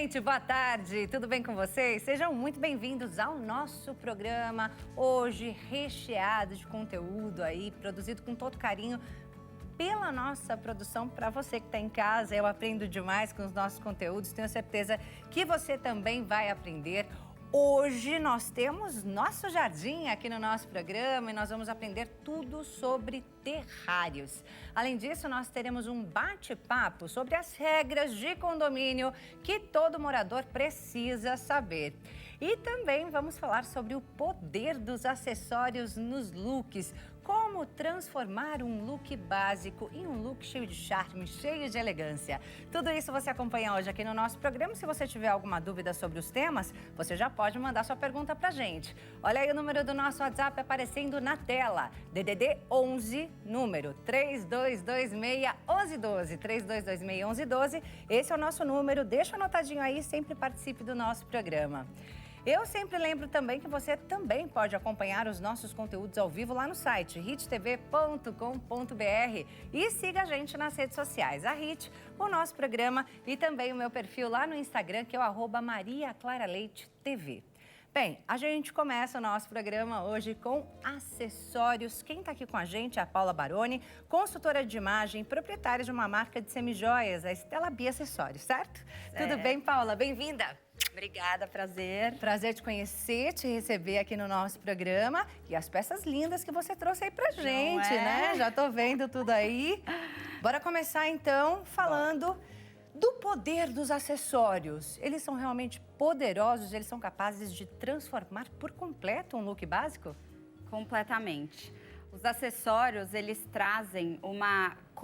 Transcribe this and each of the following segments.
gente, boa tarde, tudo bem com vocês? Sejam muito bem-vindos ao nosso programa, hoje recheado de conteúdo aí, produzido com todo carinho pela nossa produção para você que está em casa. Eu aprendo demais com os nossos conteúdos, tenho certeza que você também vai aprender. Hoje nós temos nosso jardim aqui no nosso programa e nós vamos aprender tudo sobre terrários. Além disso, nós teremos um bate-papo sobre as regras de condomínio que todo morador precisa saber. E também vamos falar sobre o poder dos acessórios nos looks. Como transformar um look básico em um look cheio de charme, cheio de elegância. Tudo isso você acompanha hoje aqui no nosso programa. Se você tiver alguma dúvida sobre os temas, você já pode mandar sua pergunta pra gente. Olha aí o número do nosso WhatsApp aparecendo na tela. DDD 11, número 3226-1112. 3226-1112. Esse é o nosso número. Deixa anotadinho aí, sempre participe do nosso programa. Eu sempre lembro também que você também pode acompanhar os nossos conteúdos ao vivo lá no site hittv.com.br e siga a gente nas redes sociais, a Hit, o nosso programa e também o meu perfil lá no Instagram, que é o @mariaclaraleitetv. Bem, a gente começa o nosso programa hoje com acessórios. Quem está aqui com a gente é a Paula Baroni, consultora de imagem, proprietária de uma marca de semijoias, a Stella Bia Acessórios, certo? Tudo bem, Paula? Bem-vinda! Obrigada, prazer. Prazer te conhecer, te receber aqui no nosso programa. E as peças lindas que você trouxe aí pra gente, né? Já tô vendo tudo aí. Bora começar, então, falando do poder dos acessórios. Eles são realmente poderosos? Eles são capazes de transformar por completo um look básico? Completamente. Os acessórios, eles trazem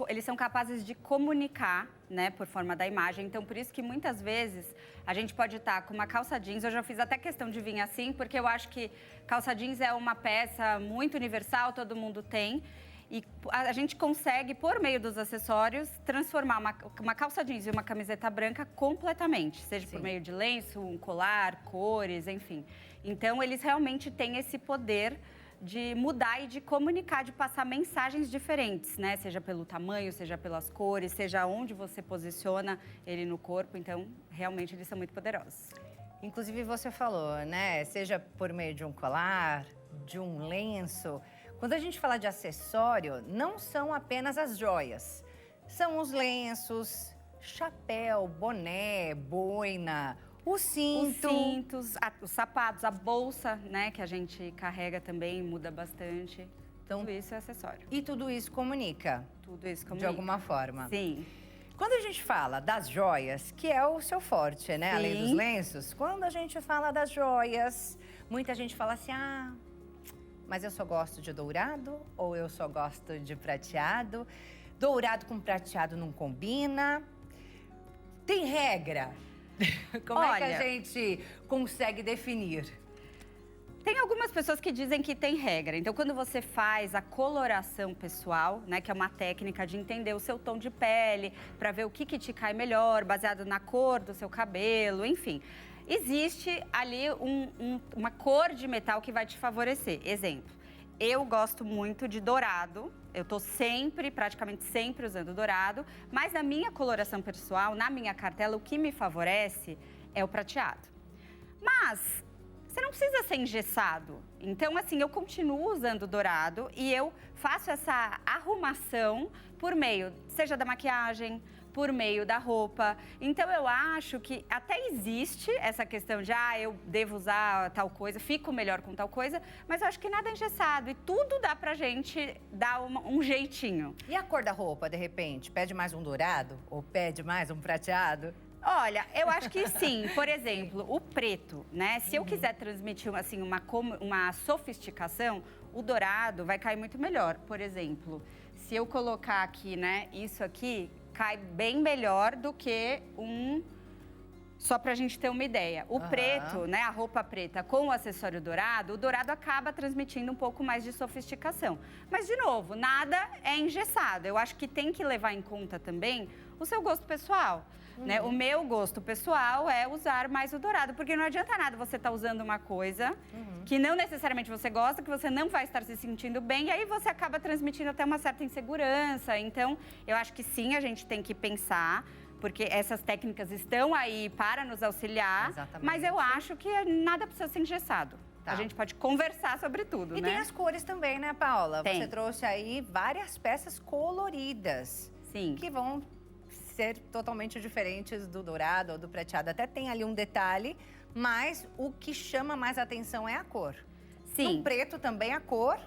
eles são capazes de comunicar, né, por forma da imagem. Então, por isso que muitas vezes a gente pode estar com uma calça jeans. Eu já fiz até questão de vir assim, porque eu acho que calça jeans é uma peça muito universal, todo mundo tem. E a gente consegue, por meio dos acessórios, transformar uma calça jeans e uma camiseta branca completamente. Seja por meio de lenço, um colar, cores, enfim. Então, eles realmente têm esse poder de mudar e de comunicar, de passar mensagens diferentes, né? Seja pelo tamanho, seja pelas cores, seja onde você posiciona ele no corpo. Então, realmente, eles são muito poderosos. Inclusive, você falou, né? Seja por meio de um colar, de um lenço. Quando a gente fala de acessório, não são apenas as joias. São os lenços, chapéu, boné, boina, o cinto. Os cintos, os sapatos, a bolsa, né, que a gente carrega também, muda bastante. Então, tudo isso é acessório. E tudo isso comunica? Tudo isso comunica. De alguma forma? Sim. Quando a gente fala das joias, que é o seu forte, né, além dos lenços, quando a gente fala das joias, muita gente fala assim, mas eu só gosto de dourado ou eu só gosto de prateado. Dourado com prateado não combina. Tem regra? Como é que a gente consegue definir? Tem algumas pessoas que dizem que tem regra. Então, quando você faz a coloração pessoal, né, que é uma técnica de entender o seu tom de pele, para ver o que te cai melhor, baseado na cor do seu cabelo, enfim. Existe ali uma cor de metal que vai te favorecer. Exemplo, eu gosto muito de dourado. Eu tô praticamente sempre usando dourado. Mas na minha coloração pessoal, na minha cartela, o que me favorece é o prateado. Mas você não precisa ser engessado. Então, assim, eu continuo usando dourado e eu faço essa arrumação por meio, seja da maquiagem, por meio da roupa. Então, eu acho que até existe essa questão de, eu devo usar tal coisa, fico melhor com tal coisa, mas eu acho que nada é engessado e tudo dá pra gente dar um jeitinho. E a cor da roupa, de repente? Pede mais um dourado ou pede mais um prateado? Olha, eu acho que sim. Por exemplo, o preto, né? Se eu quiser transmitir, assim, uma sofisticação, o dourado vai cair muito melhor. Por exemplo, se eu colocar aqui, né, isso aqui, cai bem melhor do que Só pra gente ter uma ideia. O preto, né, a roupa preta com o acessório dourado, o dourado acaba transmitindo um pouco mais de sofisticação. Mas, de novo, nada é engessado. Eu acho que tem que levar em conta também o seu gosto pessoal. Né? O meu gosto pessoal é usar mais o dourado, porque não adianta nada você estar usando uma coisa que não necessariamente você gosta, que você não vai estar se sentindo bem, e aí você acaba transmitindo até uma certa insegurança. Então, eu acho que sim, a gente tem que pensar porque essas técnicas estão aí para nos auxiliar, Exatamente. mas eu acho que nada precisa ser engessado. Tá. A gente pode conversar sobre tudo, E né? tem as cores também, né, Paula? Tem. Você trouxe aí várias peças coloridas. Sim. Que vão ser totalmente diferentes do dourado ou do prateado. Até tem ali um detalhe, mas o que chama mais atenção é a cor. Sim. No preto também a cor.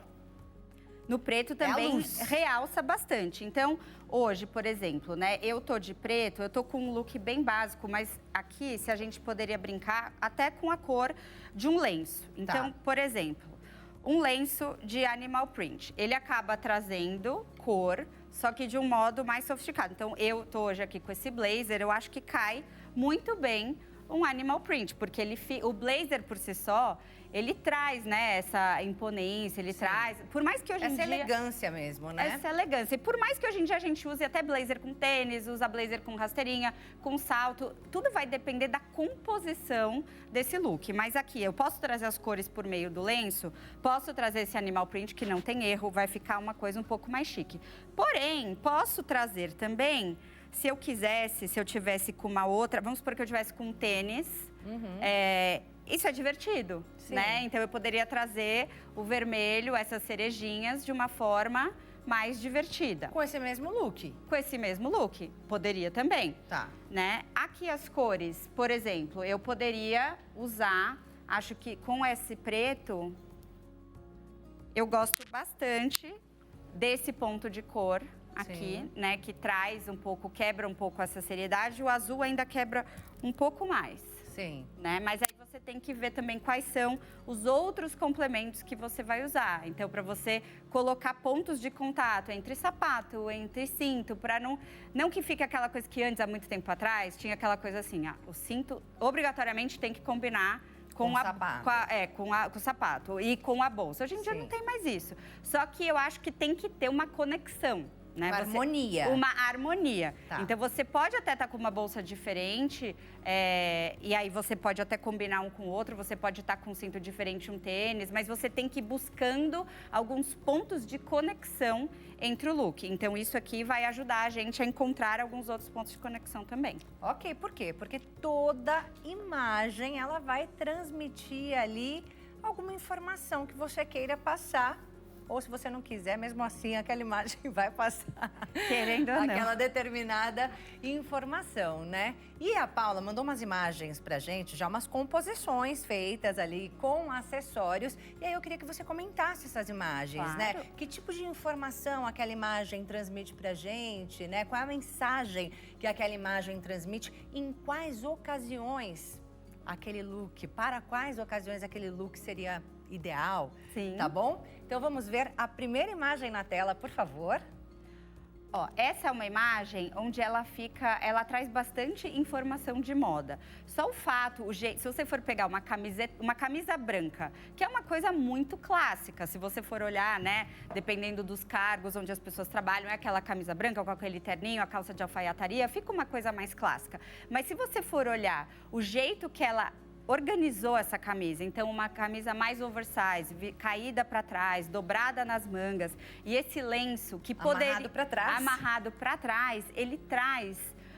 No preto a também luz. realça bastante. Então, hoje, por exemplo, né, eu tô de preto, eu tô com um look bem básico, mas aqui, se a gente poderia brincar até com a cor de um lenço. Então, por exemplo, um lenço de animal print. Ele acaba trazendo cor, só que de um modo mais sofisticado. Então, eu tô hoje aqui com esse blazer, eu acho que cai muito bem um animal print, porque o blazer por si só, ele traz, né, essa imponência, ele traz, por mais que hoje em dia... Essa elegância mesmo, né? Essa elegância. E por mais que hoje em dia a gente use até blazer com tênis, usa blazer com rasteirinha, com salto, tudo vai depender da composição desse look. Mas aqui, eu posso trazer as cores por meio do lenço, posso trazer esse animal print que não tem erro, vai ficar uma coisa um pouco mais chique. Porém, posso trazer também, se eu quisesse, se eu tivesse com uma outra, vamos supor que eu tivesse com um tênis, isso é divertido, né? Então, eu poderia trazer o vermelho, essas cerejinhas, de uma forma mais divertida. Com esse mesmo look. Com esse mesmo look, poderia também. Tá. Né? Aqui as cores, por exemplo, eu poderia usar, acho que com esse preto, eu gosto bastante desse ponto de cor aqui, né? Que traz um pouco, quebra um pouco essa seriedade. O azul ainda quebra um pouco mais. Sim. Né? Mas aí você tem que ver também quais são os outros complementos que você vai usar. Então, para você colocar pontos de contato entre sapato, entre cinto, para não que fique aquela coisa que antes, há muito tempo atrás, tinha aquela coisa assim, o cinto obrigatoriamente tem que combinar com o sapato e com a bolsa. Hoje em dia não tem mais isso. Só que eu acho que tem que ter uma conexão. Né? Harmonia. Uma harmonia. Tá. Então, você pode até estar com uma bolsa diferente, e aí você pode até combinar um com o outro, você pode estar com um cinto diferente, um tênis, mas você tem que ir buscando alguns pontos de conexão entre o look. Então, isso aqui vai ajudar a gente a encontrar alguns outros pontos de conexão também. Ok, por quê? Porque toda imagem, ela vai transmitir ali alguma informação que você queira passar. Ou se você não quiser, mesmo assim, aquela imagem vai passar. Querendo ou não. Aquela determinada informação, né? E a Paula mandou umas imagens pra gente, já umas composições feitas ali com acessórios. E aí eu queria que você comentasse essas imagens, né? Que tipo de informação aquela imagem transmite pra gente, né? Qual é a mensagem que aquela imagem transmite? Em quais ocasiões aquele look, para quais ocasiões aquele look seria ideal, tá bom? Então vamos ver a primeira imagem na tela, por favor. Ó, essa é uma imagem onde ela traz bastante informação de moda. Só o fato, se você for pegar uma camisa branca, que é uma coisa muito clássica, se você for olhar, né, dependendo dos cargos onde as pessoas trabalham, é aquela camisa branca com aquele terninho, a calça de alfaiataria, fica uma coisa mais clássica. Mas se você for olhar o jeito que ela organizou essa camisa, então uma camisa mais oversize, caída para trás, dobrada nas mangas, e esse lenço que poderia amarrado para trás, ele traz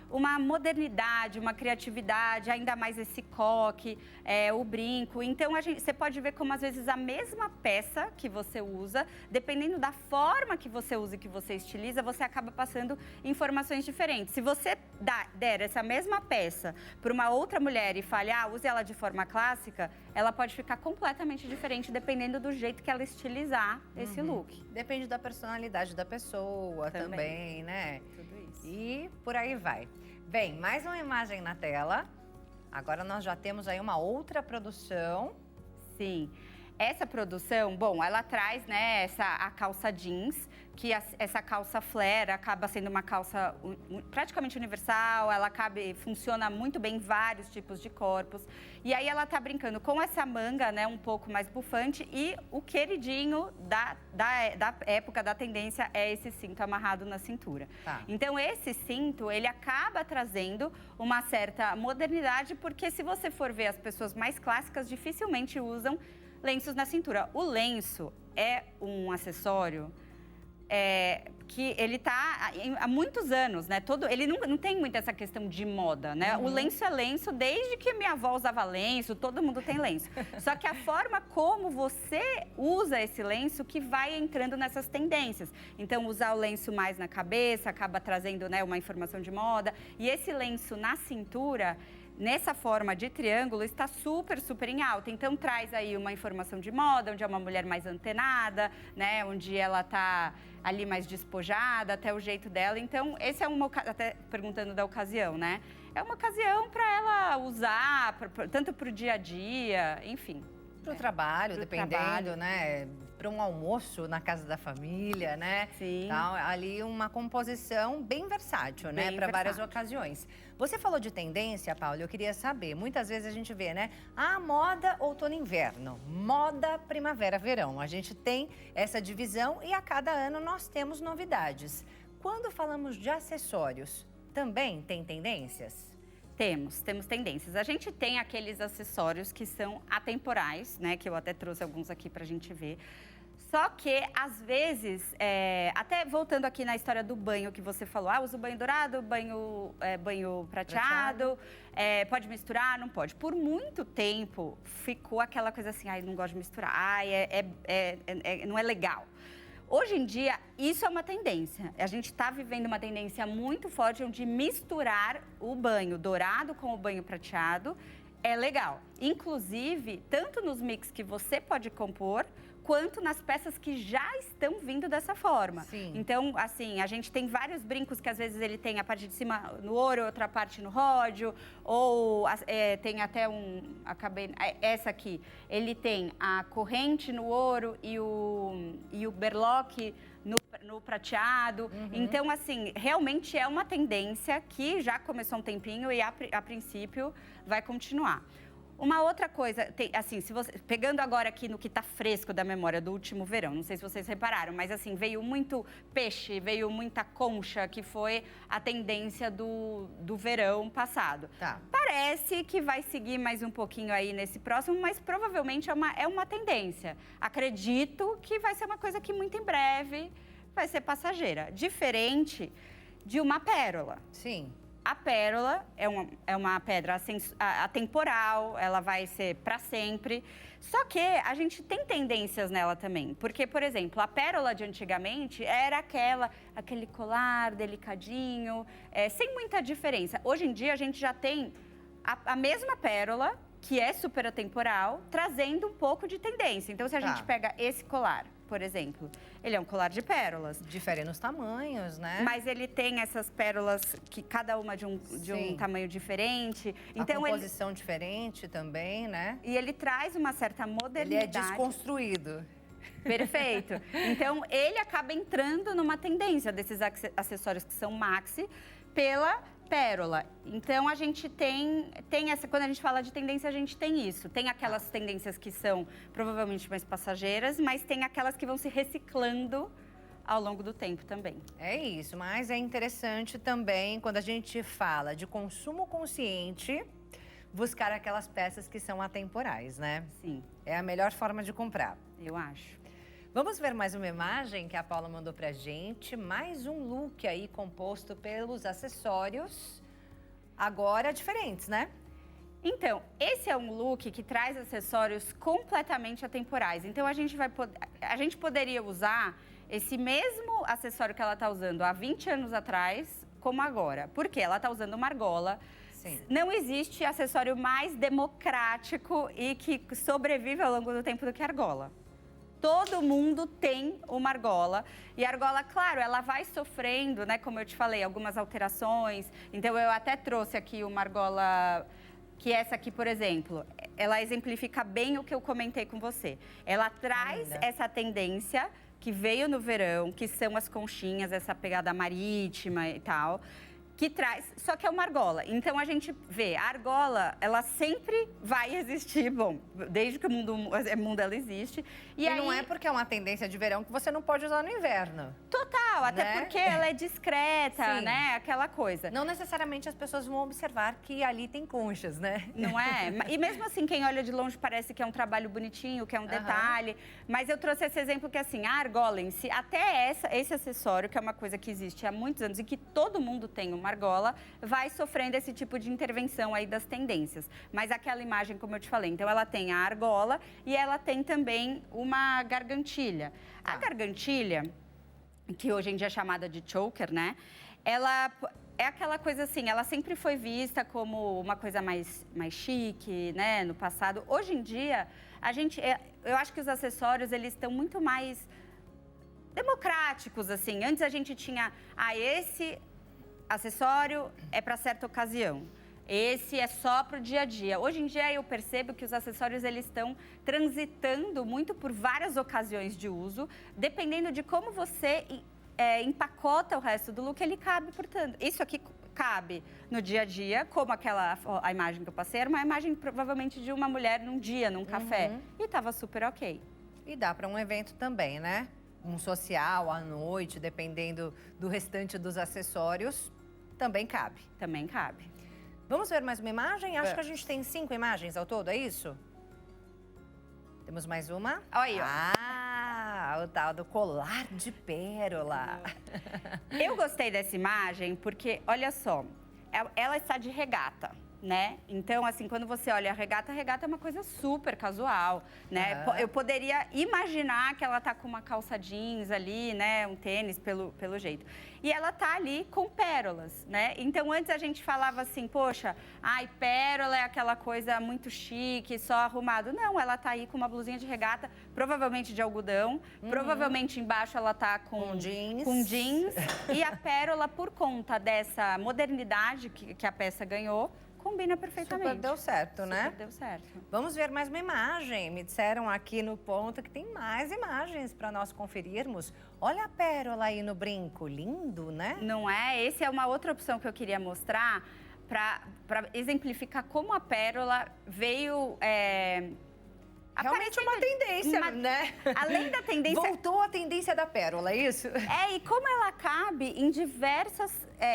uma modernidade, uma criatividade, ainda mais esse coque, o brinco. Então, você pode ver como, às vezes, a mesma peça que você usa, dependendo da forma que você usa e que você estiliza, você acaba passando informações diferentes. Se você der essa mesma peça para uma outra mulher e falar, use ela de forma clássica, ela pode ficar completamente diferente, dependendo do jeito que ela estilizar esse look. Depende da personalidade da pessoa também, né? Tudo isso. E por aí vai. Bem, mais uma imagem na tela. Agora nós já temos aí uma outra produção. Sim. Essa produção, bom, ela traz, né, a calça jeans, que essa calça flare acaba sendo uma calça praticamente universal, ela funciona muito bem em vários tipos de corpos. E aí ela tá brincando com essa manga, né, um pouco mais bufante, e o queridinho da época, da tendência, é esse cinto amarrado na cintura. Tá. Então esse cinto, ele acaba trazendo uma certa modernidade, porque se você for ver, as pessoas mais clássicas dificilmente usam lenços na cintura. O lenço é um acessório que ele tá há muitos anos, né? Ele não tem muito essa questão de moda, né? O lenço é lenço, desde que minha avó usava lenço, todo mundo tem lenço. Só que a forma como você usa esse lenço que vai entrando nessas tendências. Então, usar o lenço mais na cabeça acaba trazendo, né, uma informação de moda. E esse lenço na cintura, nessa forma de triângulo, está super, super em alta. Então, traz aí uma informação de moda, onde é uma mulher mais antenada, né? Onde ela tá ali mais despojada, até o jeito dela. Então, esse é até perguntando da ocasião, né? É uma ocasião para ela usar, tanto para o dia a dia, enfim. Para o trabalho, dependendo, né? Para um almoço na casa da família, né? Sim. Então, ali uma composição bem versátil, né? Para várias ocasiões. Você falou de tendência, Paula, eu queria saber. Muitas vezes a gente vê, né? Moda outono e inverno, moda primavera, verão. A gente tem essa divisão e a cada ano nós temos novidades. Quando falamos de acessórios, também tem tendências? Temos tendências. A gente tem aqueles acessórios que são atemporais, né? Que eu até trouxe alguns aqui pra gente ver. Só que, às vezes, até voltando aqui na história do banho que você falou, usa o banho dourado, banho prateado, pode misturar? Não pode. Por muito tempo, ficou aquela coisa assim, não gosto de misturar, não é legal. Hoje em dia, isso é uma tendência. A gente está vivendo uma tendência muito forte onde misturar o banho dourado com o banho prateado é legal. Inclusive, tanto nos mix que você pode compor, quanto nas peças que já estão vindo dessa forma. Sim. Então, assim, a gente tem vários brincos que às vezes ele tem a parte de cima no ouro, outra parte no ródio, ou tem até essa aqui, ele tem a corrente no ouro e o berloque no prateado. Então, assim, realmente é uma tendência que já começou há um tempinho e a princípio vai continuar. Uma outra coisa, assim, pegando agora aqui no que está fresco da memória do último verão, não sei se vocês repararam, mas assim, veio muito peixe, veio muita concha, que foi a tendência do verão passado. Tá. Parece que vai seguir mais um pouquinho aí nesse próximo, mas provavelmente é uma tendência. Acredito que vai ser uma coisa que muito em breve vai ser passageira. Diferente de uma pérola. Sim. A pérola é uma pedra atemporal, ela vai ser para sempre. Só que a gente tem tendências nela também. Porque, por exemplo, a pérola de antigamente era aquele colar delicadinho, sem muita diferença. Hoje em dia, a gente já tem a mesma pérola, que é super atemporal, trazendo um pouco de tendência. Então, se a gente pega esse colar, por exemplo, ele é um colar de pérolas. Difere nos tamanhos, né? Mas ele tem essas pérolas, que cada uma de um tamanho diferente. Então, a composição diferente também, né? E ele traz uma certa modernidade. Ele é desconstruído. Perfeito. Então, ele acaba entrando numa tendência desses acessórios que são maxi pela pérola. Então, a gente tem essa... Quando a gente fala de tendência, a gente tem isso. Tem aquelas tendências que são provavelmente mais passageiras, mas tem aquelas que vão se reciclando ao longo do tempo também. É isso, mas é interessante também, quando a gente fala de consumo consciente, buscar aquelas peças que são atemporais, né? Sim. É a melhor forma de comprar. Eu acho. Vamos ver mais uma imagem que a Paula mandou pra gente. Mais um look aí composto pelos acessórios, agora diferentes, né? Então, esse é um look que traz acessórios completamente atemporais. Então, a gente poderia usar esse mesmo acessório que ela está usando há 20 anos atrás, como agora. Porque ela está usando uma argola. Sim. Não existe acessório mais democrático e que sobrevive ao longo do tempo do que a argola. Todo mundo tem uma argola. E a argola, claro, ela vai sofrendo, né? Como eu te falei, algumas alterações. Então, eu até trouxe aqui uma argola, que essa aqui, por exemplo, ela exemplifica bem o que eu comentei com você. Ela traz essa tendência que veio no verão, que são as conchinhas, essa pegada marítima e tal. que traz, só que é uma argola. Então a gente vê, a argola, ela sempre vai existir, bom, desde que o mundo ela existe. E aí, não é porque é uma tendência de verão que você não pode usar no inverno. Total, até né? porque ela é discreta, Sim. né? Aquela coisa. Não necessariamente as pessoas vão observar que ali tem conchas, né? Não é? E mesmo assim, quem olha de longe parece que é um trabalho bonitinho, que é um detalhe. Mas eu trouxe esse exemplo que, assim, a argola em si, até esse acessório, que é uma coisa que existe há muitos anos e que todo mundo tem uma argola, vai sofrendo esse tipo de intervenção aí das tendências. Mas aquela imagem, como eu te falei, então ela tem a argola e ela tem também uma gargantilha. A gargantilha, que hoje em dia é chamada de choker, né? Ela é aquela coisa assim, ela sempre foi vista como uma coisa mais chique, né, no passado. Hoje em dia, eu acho que os acessórios, eles estão muito mais democráticos, assim. Antes a gente tinha, esse acessório é para certa ocasião. Esse é só para o dia a dia. Hoje em dia eu percebo que os acessórios eles estão transitando muito por várias ocasiões de uso, dependendo de como você empacota o resto do look, ele cabe, portanto. Isso aqui cabe no dia a dia, como a imagem que eu passei, era uma imagem provavelmente de uma mulher num dia, num café. E estava super ok. E dá para um evento também, né? Um social, à noite, dependendo do restante dos acessórios, também cabe. Também cabe. Vamos ver mais uma imagem? Acho que a gente tem 5 imagens ao todo, é isso? Temos mais uma? Aí, ó. O tal do colar de pérola. Eu gostei dessa imagem porque, olha só, ela está de regata, né? Então, assim, quando você olha a regata é uma coisa super casual, né? Eu poderia imaginar que ela tá com uma calça jeans ali, né? Um tênis, pelo jeito. E ela tá ali com pérolas, né? Então, antes a gente falava assim, poxa, pérola é aquela coisa muito chique, só arrumado. Não, ela tá aí com uma blusinha de regata, provavelmente de algodão. Provavelmente embaixo ela tá com jeans. Com jeans. E a pérola, por conta dessa modernidade que a peça ganhou, combina perfeitamente. Super deu certo, né? Super deu certo. Vamos ver mais uma imagem. Me disseram aqui no ponto que tem mais imagens para nós conferirmos. Olha a pérola aí no brinco. Lindo, né? Não é? Essa é uma outra opção que eu queria mostrar para exemplificar como a pérola veio... Realmente uma tendência, né? Além da tendência... Voltou a tendência da pérola, é isso? E como ela cabe em diversos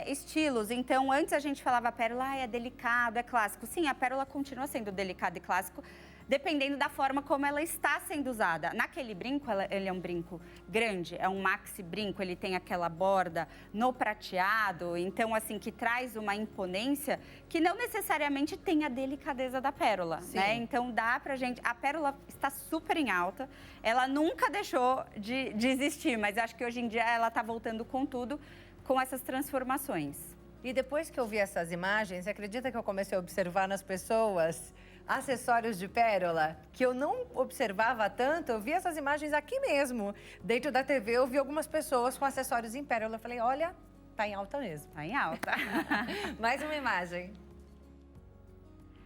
estilos. Então, antes a gente falava a pérola, é delicado, é clássico. Sim, a pérola continua sendo delicado e clássico, dependendo da forma como ela está sendo usada. Naquele brinco, ele é um brinco grande, é um maxi brinco, ele tem aquela borda no prateado, então, assim, que traz uma imponência que não necessariamente tem a delicadeza da pérola, né? Então, dá pra gente... A pérola está super em alta, ela nunca deixou de existir, mas acho que hoje em dia ela tá voltando com tudo, com essas transformações. E depois que eu vi essas imagens, você acredita que eu comecei a observar nas pessoas acessórios de pérola que eu não observava tanto? Eu vi essas imagens aqui mesmo. Dentro da TV eu vi algumas pessoas com acessórios em pérola. Eu falei, olha, tá em alta mesmo. Tá em alta. Mais uma imagem.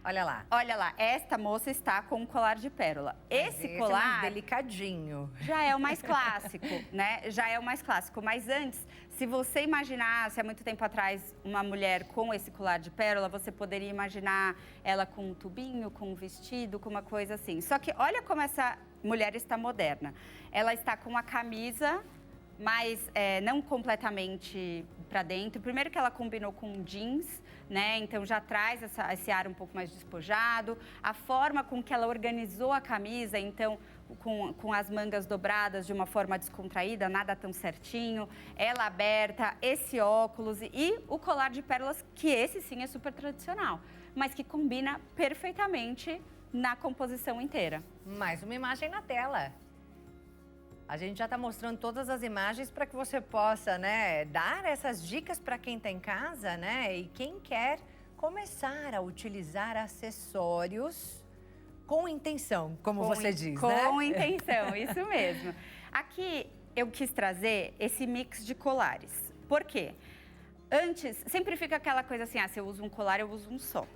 Olha lá. Olha lá, esta moça está com um colar de pérola. Esse colar... é mais delicadinho. Já é o mais clássico, né? Já é o mais clássico. Mas antes, se você imaginasse há muito tempo atrás uma mulher com esse colar de pérola, você poderia imaginar ela com um tubinho, com um vestido, com uma coisa assim. Só que olha como essa mulher está moderna. Ela está com a camisa, mas não completamente para dentro. Primeiro que ela combinou com jeans, né? Então já traz esse ar um pouco mais despojado. A forma com que ela organizou a camisa, então com as mangas dobradas de uma forma descontraída, nada tão certinho, ela aberta, esse óculos e o colar de pérolas, que esse sim é super tradicional, mas que combina perfeitamente na composição inteira. Mais uma imagem na tela. A gente já está mostrando todas as imagens para que você possa, né, dar essas dicas para quem está em casa, né? E quem quer começar a utilizar acessórios com intenção, como você diz, né? Com intenção, isso mesmo. Aqui eu quis trazer esse mix de colares. Por quê? Antes, sempre fica aquela coisa assim, se eu uso um colar, eu uso um só.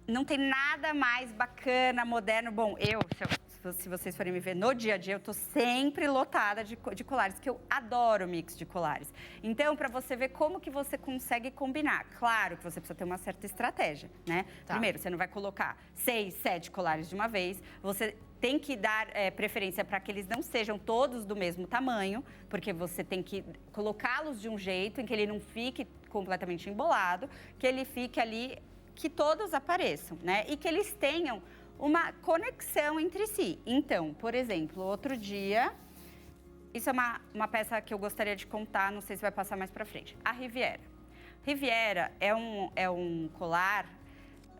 Não tem nada mais bacana, moderno. Bom, se se vocês forem me ver no dia a dia, eu tô sempre lotada de colares, que eu adoro mix de colares. Então, para você ver como que você consegue combinar. Claro que você precisa ter uma certa estratégia, né? Tá. Primeiro, você não vai colocar 6, 7 colares de uma vez. Você tem que dar preferência para que eles não sejam todos do mesmo tamanho, porque você tem que colocá-los de um jeito em que ele não fique completamente embolado, que ele fique ali, que todos apareçam, né? E que eles tenham uma conexão entre si. Então, por exemplo, outro dia, isso é uma peça que eu gostaria de contar, não sei se vai passar mais para frente. A Riviera. Riviera é um colar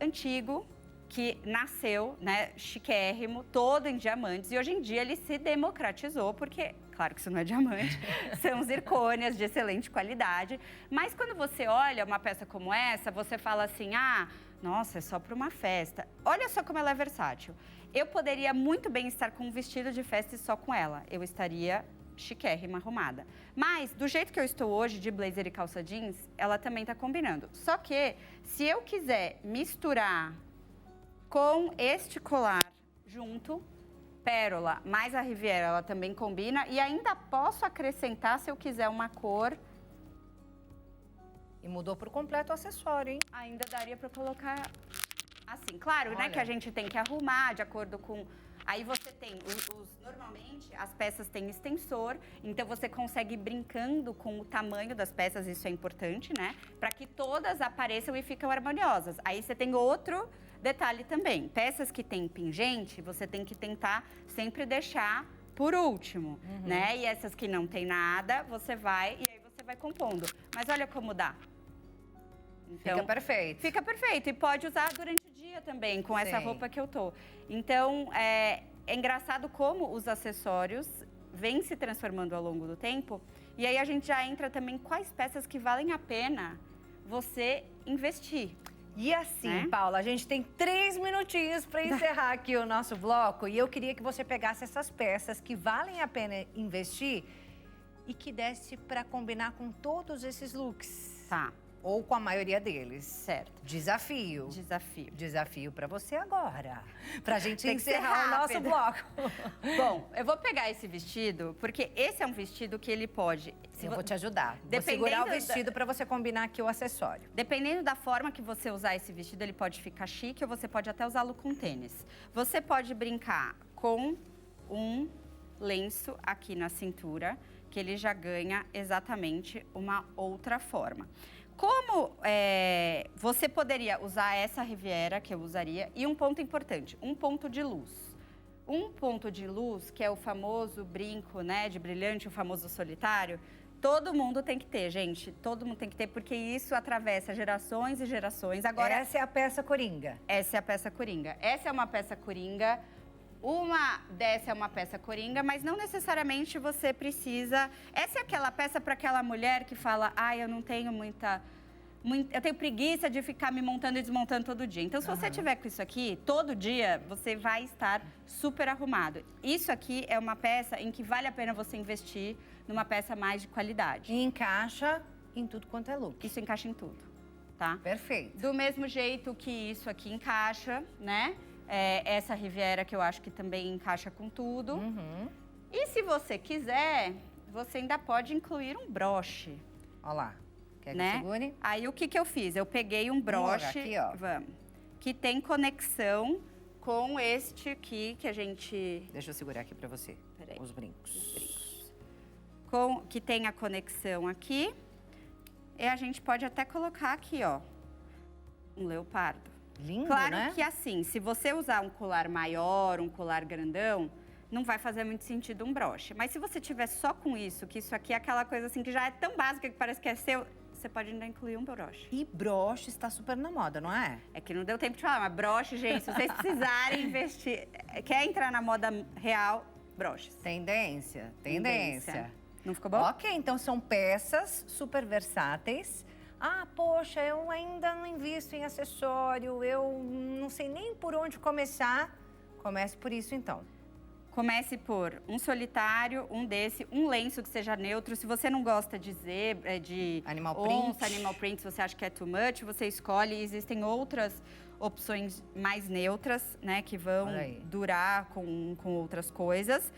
antigo que nasceu, né, chiquérrimo, todo em diamantes. E hoje em dia ele se democratizou, porque, claro que isso não é diamante, são zircônias de excelente qualidade. Mas quando você olha uma peça como essa, você fala assim, nossa, é só para uma festa. Olha só como ela é versátil. Eu poderia muito bem estar com um vestido de festa e só com ela. Eu estaria chiquérrima, arrumada. Mas, do jeito que eu estou hoje, de blazer e calça jeans, ela também está combinando. Só que, se eu quiser misturar com este colar junto, pérola mais a Riviera, ela também combina. E ainda posso acrescentar, se eu quiser, uma cor. E mudou por completo o acessório, hein? Ainda daria para colocar assim. Claro, Olha, né, que a gente tem que arrumar de acordo com... Aí você tem normalmente as peças têm extensor, então você consegue ir brincando com o tamanho das peças, isso é importante, né? Para que todas apareçam e ficam harmoniosas. Aí você tem outro detalhe também. Peças que têm pingente, você tem que tentar sempre deixar por último, né? E essas que não tem nada, você vai e aí você vai compondo. Mas olha como dá. Então, fica perfeito. Fica perfeito. E pode usar durante o dia também, com essa roupa que eu tô. Então, é engraçado como os acessórios vêm se transformando ao longo do tempo. E aí a gente já entra também quais peças que valem a pena você investir. E assim, Paula, a gente tem 3 minutinhos para encerrar aqui o nosso bloco. E eu queria que você pegasse essas peças que valem a pena investir e que desse para combinar com todos esses looks. Tá. Ou com a maioria deles. Certo. Desafio. Desafio. Desafio para você agora. Pra gente Tem que ser encerrar o nosso rápido. bloco. Bom, eu vou pegar esse vestido, porque esse é um vestido que ele pode... Eu vou te ajudar. Vou Dependendo segurar o vestido para você combinar aqui o acessório. Dependendo da forma que você usar esse vestido, ele pode ficar chique ou você pode até usá-lo com tênis. Você pode brincar com um lenço aqui na cintura, que ele já ganha exatamente uma outra forma. Como você poderia usar essa Riviera, que eu usaria, e um ponto importante, um ponto de luz. Um ponto de luz, que é o famoso brinco, né, de brilhante, o famoso solitário, todo mundo tem que ter, gente. Todo mundo tem que ter, porque isso atravessa gerações e gerações. Agora, essa é a peça coringa. Essa é a peça coringa. Essa é uma peça coringa. Uma dessa é uma peça coringa, mas não necessariamente você precisa... Essa é aquela peça para aquela mulher que fala, eu não tenho eu tenho preguiça de ficar me montando e desmontando todo dia. Então, se você tiver com isso aqui, todo dia, você vai estar super arrumado. Isso aqui é uma peça em que vale a pena você investir numa peça mais de qualidade. E encaixa em tudo quanto é look. Isso encaixa em tudo, tá? Perfeito. Do mesmo jeito que isso aqui encaixa, né? Essa Riviera que eu acho que também encaixa com tudo. E se você quiser, você ainda pode incluir um broche. Olha lá. Quer que né? eu segure? Aí o que eu fiz? Eu peguei um broche, aqui, ó. que tem conexão com este aqui que a gente... Deixa eu segurar aqui pra você. Peraí. Os brincos. Que tem a conexão aqui. E a gente pode até colocar aqui, ó, um leopardo. Lindo, claro, né? que assim, se você usar um colar maior, um colar grandão, não vai fazer muito sentido um broche. Mas se você tiver só com isso, que isso aqui é aquela coisa assim que já é tão básica que parece que é seu, você pode ainda incluir um broche. E broche está super na moda, não é? É que não deu tempo de falar, mas broche, gente, se vocês precisarem investir, quer entrar na moda real, broches. Tendência. Tendência. Não ficou bom? Ok, então são peças super versáteis. Poxa, eu ainda não invisto em acessório, eu não sei nem por onde começar. Comece por isso, então. Comece por um solitário, um desse, um lenço que seja neutro. Se você não gosta de zebra, de animal onça, print, animal print, se você acha que é too much, você escolhe. Existem outras opções mais neutras, né? Que vão Olha aí. durar com outras coisas.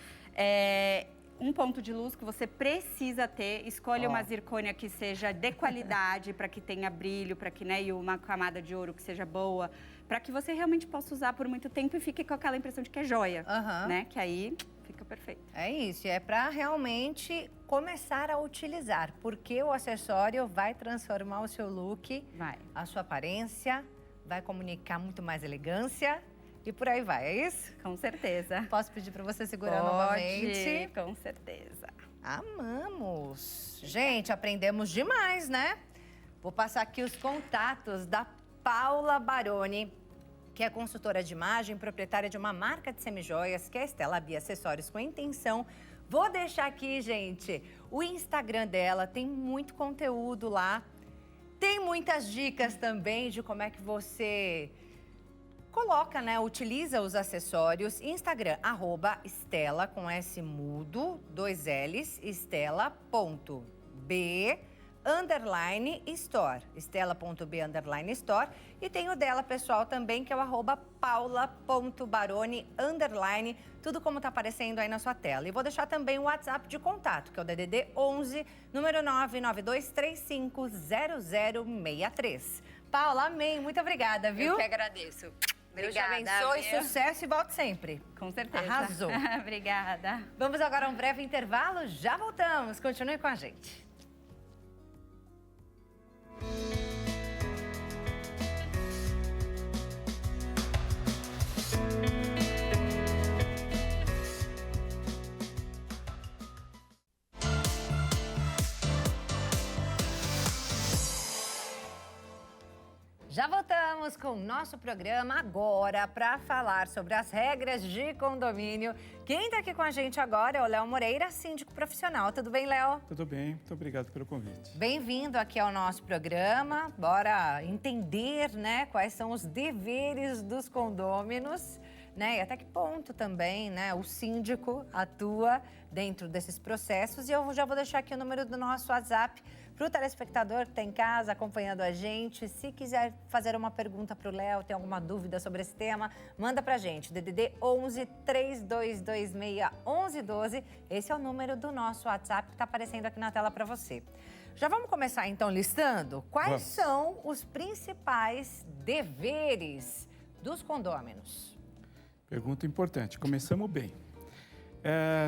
Um ponto de luz que você precisa ter, escolha uma zircônia que seja de qualidade, para que tenha brilho, para que, né, e uma camada de ouro que seja boa, para que você realmente possa usar por muito tempo e fique com aquela impressão de que é joia, né? Que aí fica perfeito. É isso, é para realmente começar a utilizar, porque o acessório vai transformar o seu look, a sua aparência, vai comunicar muito mais elegância. E por aí vai, é isso? Com certeza. Posso pedir para você segurar novamente? Com certeza. Amamos! Gente, aprendemos demais, né? Vou passar aqui os contatos da Paula Baroni, que é consultora de imagem, proprietária de uma marca de semijoias, que é a Stella Bia Acessórios com Intenção. Vou deixar aqui, gente, o Instagram dela, tem muito conteúdo lá. Tem muitas dicas também de como é que você coloca, né, utiliza os acessórios. Instagram, @Stella, com S mudo, 2 L's, Stella.b_store, Stella.b_store. E tem o dela pessoal também, que é o @paula.baroni_. Tudo como tá aparecendo aí na sua tela. E vou deixar também o WhatsApp de contato, que é o DDD 11, número 992350063. Paula, amém. Muito obrigada, viu? Eu que agradeço. Deus te abençoe, sucesso e volte sempre. Com certeza. Arrasou. Obrigada. Vamos agora a um breve intervalo, já voltamos. Continue com a gente. Já voltamos com o nosso programa agora para falar sobre as regras de condomínio. Quem está aqui com a gente agora é o Léo Moreira, síndico profissional. Tudo bem, Léo? Tudo bem, muito obrigado pelo convite. Bem-vindo aqui ao nosso programa. Bora entender, né, quais são os deveres dos condôminos, né, e até que ponto também, né, o síndico atua dentro desses processos. E eu já vou deixar aqui o número do nosso WhatsApp para o telespectador que está em casa acompanhando a gente. Se quiser fazer uma pergunta para o Léo, tem alguma dúvida sobre esse tema, manda para a gente. DDD 11 3226 1112. Esse é o número do nosso WhatsApp que está aparecendo aqui na tela para você. Já vamos começar então listando quais são os principais deveres dos condôminos. Pergunta importante. Começamos bem.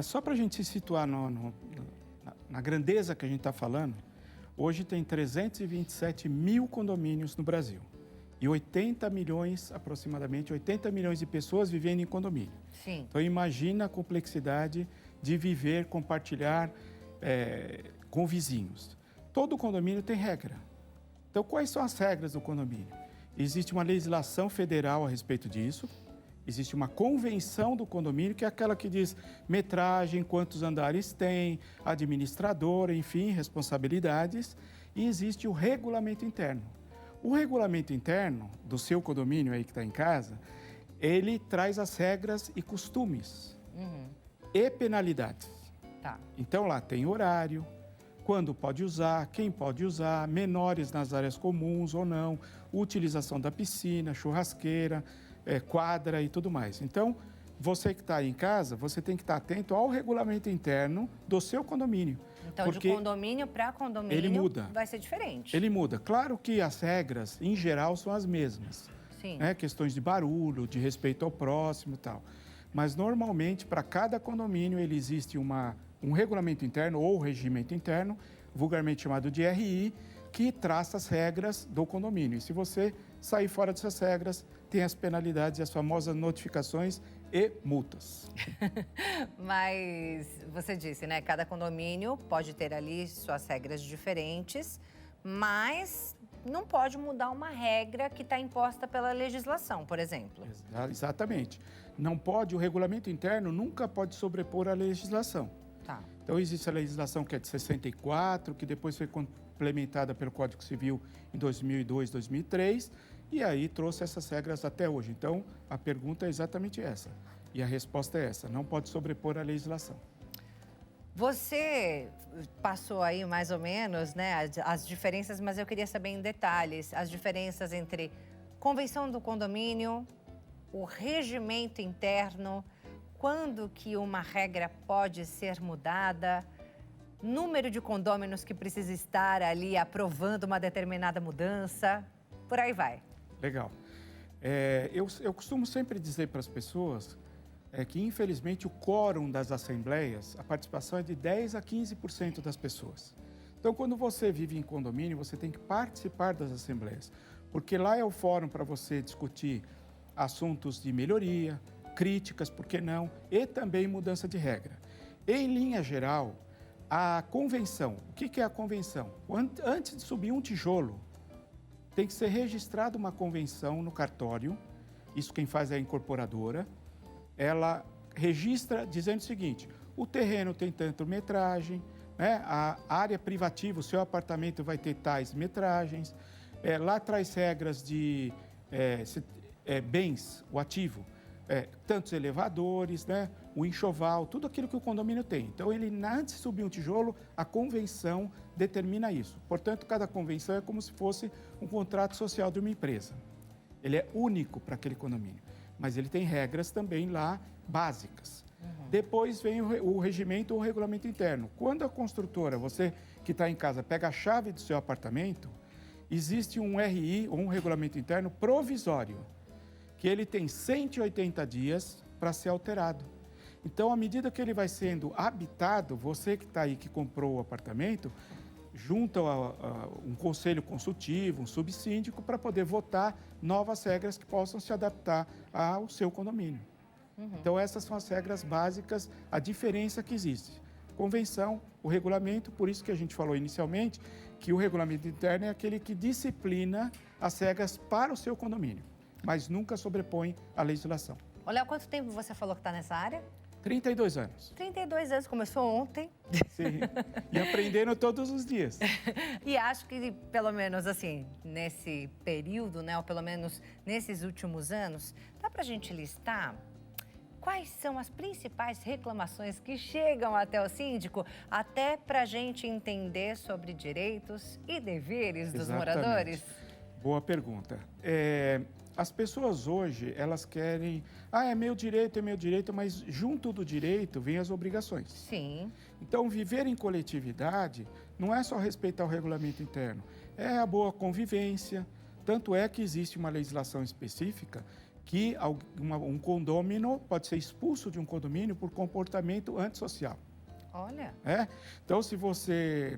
Só para a gente se situar na grandeza que a gente está falando, hoje tem 327 mil condomínios no Brasil e 80 milhões, aproximadamente 80 milhões de pessoas vivendo em condomínio. Sim. Então imagina a complexidade de viver, compartilhar com vizinhos. Todo condomínio tem regra. Então quais são as regras do condomínio? Existe uma legislação federal a respeito disso. Existe uma convenção do condomínio, que é aquela que diz metragem, quantos andares tem, administrador, enfim, responsabilidades. E existe o regulamento interno. O regulamento interno do seu condomínio aí que está em casa, ele traz as regras e costumes e penalidades. Tá. Então lá tem horário, quando pode usar, quem pode usar, menores nas áreas comuns ou não, utilização da piscina, churrasqueira, quadra e tudo mais. Então, você que está aí em casa, você tem que estar atento ao regulamento interno do seu condomínio. Então, de condomínio para condomínio, ele muda. Vai ser diferente. Ele muda. Claro que as regras, em geral, são as mesmas. Sim. Questões de barulho, de respeito ao próximo e tal. Mas, normalmente, para cada condomínio, ele existe um regulamento interno ou regimento interno, vulgarmente chamado de RI, que traça as regras do condomínio. E se você sair fora dessas regras, tem as penalidades e as famosas notificações e multas. Mas você disse, né? Cada condomínio pode ter ali suas regras diferentes, mas não pode mudar uma regra que está imposta pela legislação, por exemplo. Exatamente. Não pode, o regulamento interno nunca pode sobrepor a legislação. Tá. Então, existe a legislação que é de 64, que depois foi complementada pelo Código Civil em 2002, 2003, e aí trouxe essas regras até hoje. Então, a pergunta é exatamente essa. E a resposta é essa, não pode sobrepor a legislação. Você passou aí mais ou menos, né, as diferenças, mas eu queria saber em detalhes as diferenças entre Convenção do condomínio, o regimento interno, quando que uma regra pode ser mudada, número de condôminos que precisa estar ali aprovando uma determinada mudança, por aí vai. Legal. Eu costumo sempre dizer para as pessoas que, infelizmente, o quórum das assembleias, a participação é de 10% a 15% das pessoas. Então, quando você vive em condomínio, você tem que participar das assembleias, porque lá é o fórum para você discutir assuntos de melhoria, críticas, por que não, e também mudança de regra. Em linha geral, a convenção, o que é a convenção? Antes de subir um tijolo, tem que ser registrada uma convenção no cartório, isso quem faz é a incorporadora, ela registra dizendo o seguinte, o terreno tem tanto metragem, né? A área privativa, o seu apartamento vai ter tais metragens, lá traz regras de bens, o ativo, tantos elevadores, né? O enxoval, tudo aquilo que o condomínio tem. Então, ele, antes de subir um tijolo, a convenção determina isso. Portanto, cada convenção é como se fosse um contrato social de uma empresa. Ele é único para aquele condomínio, mas ele tem regras também lá básicas. Depois vem o regimento ou o regulamento interno. Quando a construtora, você que está em casa, pega a chave do seu apartamento, existe um RI ou um regulamento interno provisório, que ele tem 180 dias para ser alterado. Então, à medida que ele vai sendo habitado, você que está aí, que comprou o apartamento, junta um conselho consultivo, um subsíndico, para poder votar novas regras que possam se adaptar ao seu condomínio. Então, essas são as regras básicas, a diferença que existe. Convenção, o regulamento, por isso que a gente falou inicialmente, que o regulamento interno é aquele que disciplina as regras para o seu condomínio, mas nunca sobrepõe a legislação. Olha, há quanto tempo você falou que está nessa área? 32 anos. 32 anos, começou ontem. Sim, e aprendendo todos os dias. E acho que, pelo menos assim, nesse período, né, ou pelo menos nesses últimos anos, dá para a gente listar quais são as principais reclamações que chegam até o síndico, até para a gente entender sobre direitos e deveres dos moradores? Boa pergunta. As pessoas hoje, elas querem... é meu direito, mas junto do direito vem as obrigações. Sim. Então, viver em coletividade não é só respeitar o regulamento interno, é a boa convivência. Tanto é que existe uma legislação específica que um condômino pode ser expulso de um condomínio por comportamento antissocial. Olha. Então,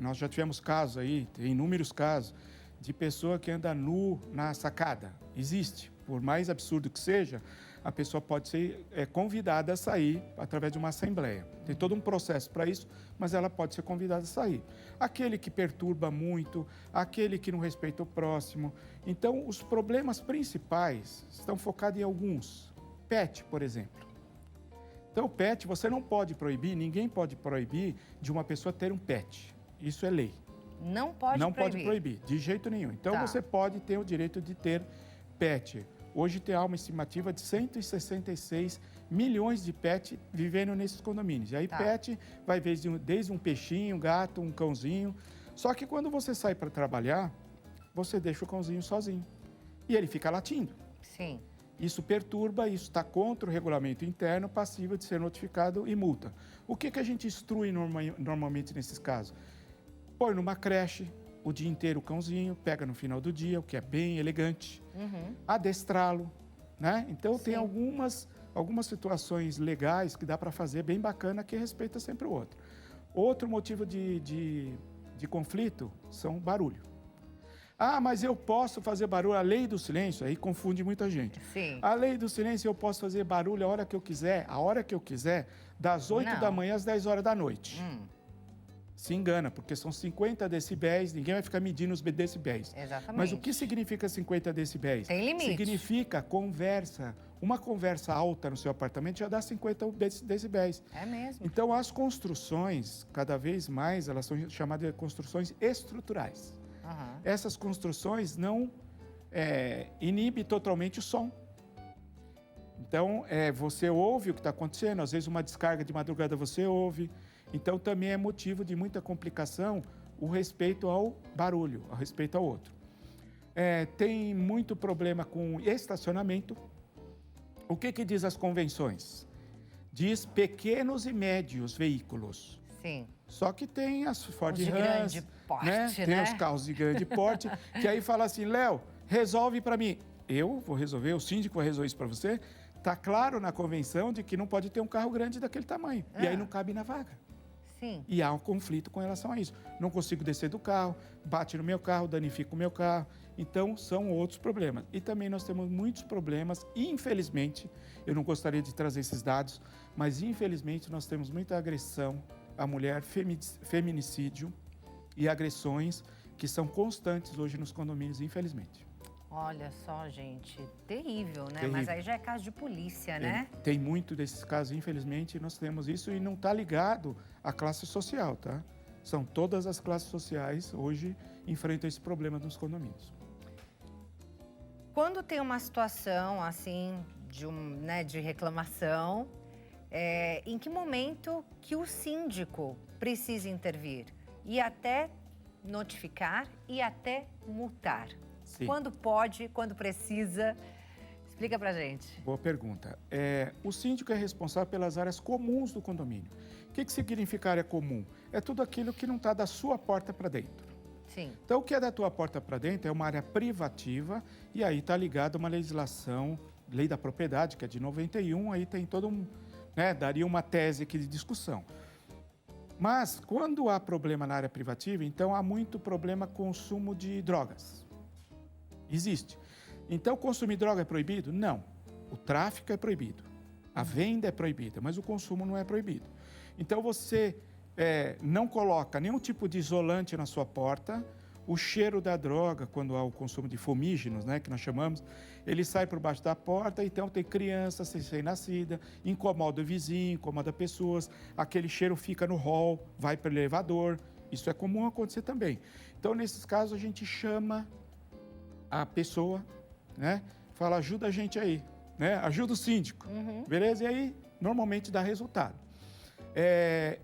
nós já tivemos casos aí, tem inúmeros casos, de pessoa que anda nu na sacada. Existe. Por mais absurdo que seja, a pessoa pode ser convidada a sair através de uma assembleia. Tem todo um processo para isso, mas ela pode ser convidada a sair. Aquele que perturba muito, aquele que não respeita o próximo. Então, os problemas principais estão focados em alguns. Pet, por exemplo. Então, o pet, você não pode proibir, ninguém pode proibir de uma pessoa ter um pet. Isso é lei. Não pode proibir? Não pode proibir, de jeito nenhum. Então, você pode ter o direito de ter pet. Hoje tem uma estimativa de 166 milhões de pet vivendo nesses condomínios. E aí, pet vai desde um peixinho, um gato, um cãozinho. Só que quando você sai para trabalhar, você deixa o cãozinho sozinho. E ele fica latindo. Sim. Isso perturba, isso está contra o regulamento interno, passível de ser notificado e multa. O que a gente instrui normalmente nesses casos? Põe numa creche o dia inteiro o cãozinho, pega no final do dia, o que é bem elegante, adestrá-lo, né? Então, tem algumas situações legais que dá para fazer bem bacana que respeita sempre o outro. Outro motivo de conflito são barulho. Mas eu posso fazer barulho, a lei do silêncio, aí confunde muita gente. Sim. A lei do silêncio, eu posso fazer barulho a hora que eu quiser, das 8 da manhã às 10 horas da noite. Se engana, porque são 50 decibéis, ninguém vai ficar medindo os decibéis. Exatamente. Mas o que significa 50 decibéis? Tem limite. Significa conversa. Uma conversa alta no seu apartamento já dá 50 decibéis. É mesmo. Então, as construções, cada vez mais, elas são chamadas de construções estruturais. Essas construções não inibem totalmente o som. Então, você ouve o que está acontecendo, às vezes uma descarga de madrugada você ouve. Então, também é motivo de muita complicação o respeito ao barulho, ao respeito ao outro. Tem muito problema com estacionamento. O que diz as convenções? Diz pequenos e médios veículos. Sim. Só que tem as Ford Os de Rans, grande porte, né? Tem os carros de grande porte, que aí fala assim, Léo, resolve para mim. Eu vou resolver, o síndico vai resolver isso para você. Está claro na convenção de que não pode ter um carro grande daquele tamanho. E aí não cabe na vaga. Sim. E há um conflito com relação a isso. Não consigo descer do carro, bate no meu carro, danifica o meu carro. Então, são outros problemas. E também nós temos muitos problemas, infelizmente, eu não gostaria de trazer esses dados, mas infelizmente nós temos muita agressão à mulher, feminicídio e agressões que são constantes hoje nos condomínios, infelizmente. Olha só, gente, terrível, né? Terrível. Mas aí já é caso de polícia, né? Tem muito desses casos, infelizmente, nós temos isso e não está ligado à classe social, tá? São todas as classes sociais hoje enfrentam esse problema nos condomínios. Quando tem uma situação assim de reclamação, em que momento que o síndico precisa intervir e até notificar e até multar? Sim. Quando pode, quando precisa? Explica pra gente. Boa pergunta. O síndico é responsável pelas áreas comuns do condomínio. O que significa área comum? É tudo aquilo que não está da sua porta para dentro. Sim. Então, o que é da tua porta para dentro é uma área privativa e aí está ligado a uma legislação, lei da propriedade, que é de 91, aí tem todo daria uma tese aqui de discussão. Mas, quando há problema na área privativa, então há muito problema com consumo de drogas. Existe. Então, consumir droga é proibido? Não. O tráfico é proibido. A venda é proibida, mas o consumo não é proibido. Então, você não coloca nenhum tipo de isolante na sua porta. O cheiro da droga, quando há o consumo de fumígenos, que nós chamamos, ele sai por baixo da porta, então tem crianças recém-nascida, incomoda o vizinho, incomoda pessoas, aquele cheiro fica no hall, vai para o elevador. Isso é comum acontecer também. Então, nesses casos, a gente chama a pessoa, fala, ajuda a gente aí, ajuda o síndico, beleza? E aí, normalmente dá resultado.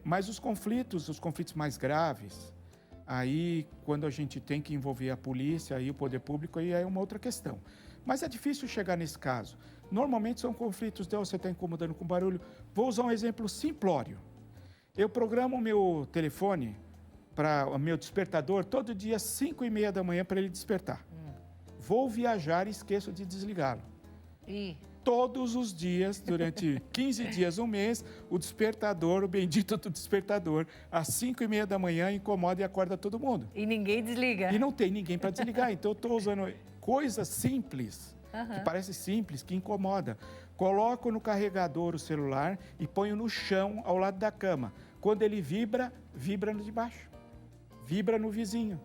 Mas os conflitos mais graves, aí quando a gente tem que envolver a polícia, aí o poder público, aí é uma outra questão. Mas é difícil chegar nesse caso. Normalmente são conflitos de você está incomodando com barulho. Vou usar um exemplo simplório. Eu programo o meu telefone, para o meu despertador, todo dia às 5h30 da manhã para ele despertar. Vou viajar e esqueço de desligá-lo. Todos os dias, durante 15 dias, um mês, o despertador, o bendito do despertador, às 5h30 da manhã, incomoda e acorda todo mundo. E ninguém desliga. E não tem ninguém para desligar. Então, eu estou usando coisas simples, que parecem simples, que incomoda. Coloco no carregador o celular e ponho no chão, ao lado da cama. Quando ele vibra, vibra no de baixo. Vibra no vizinho.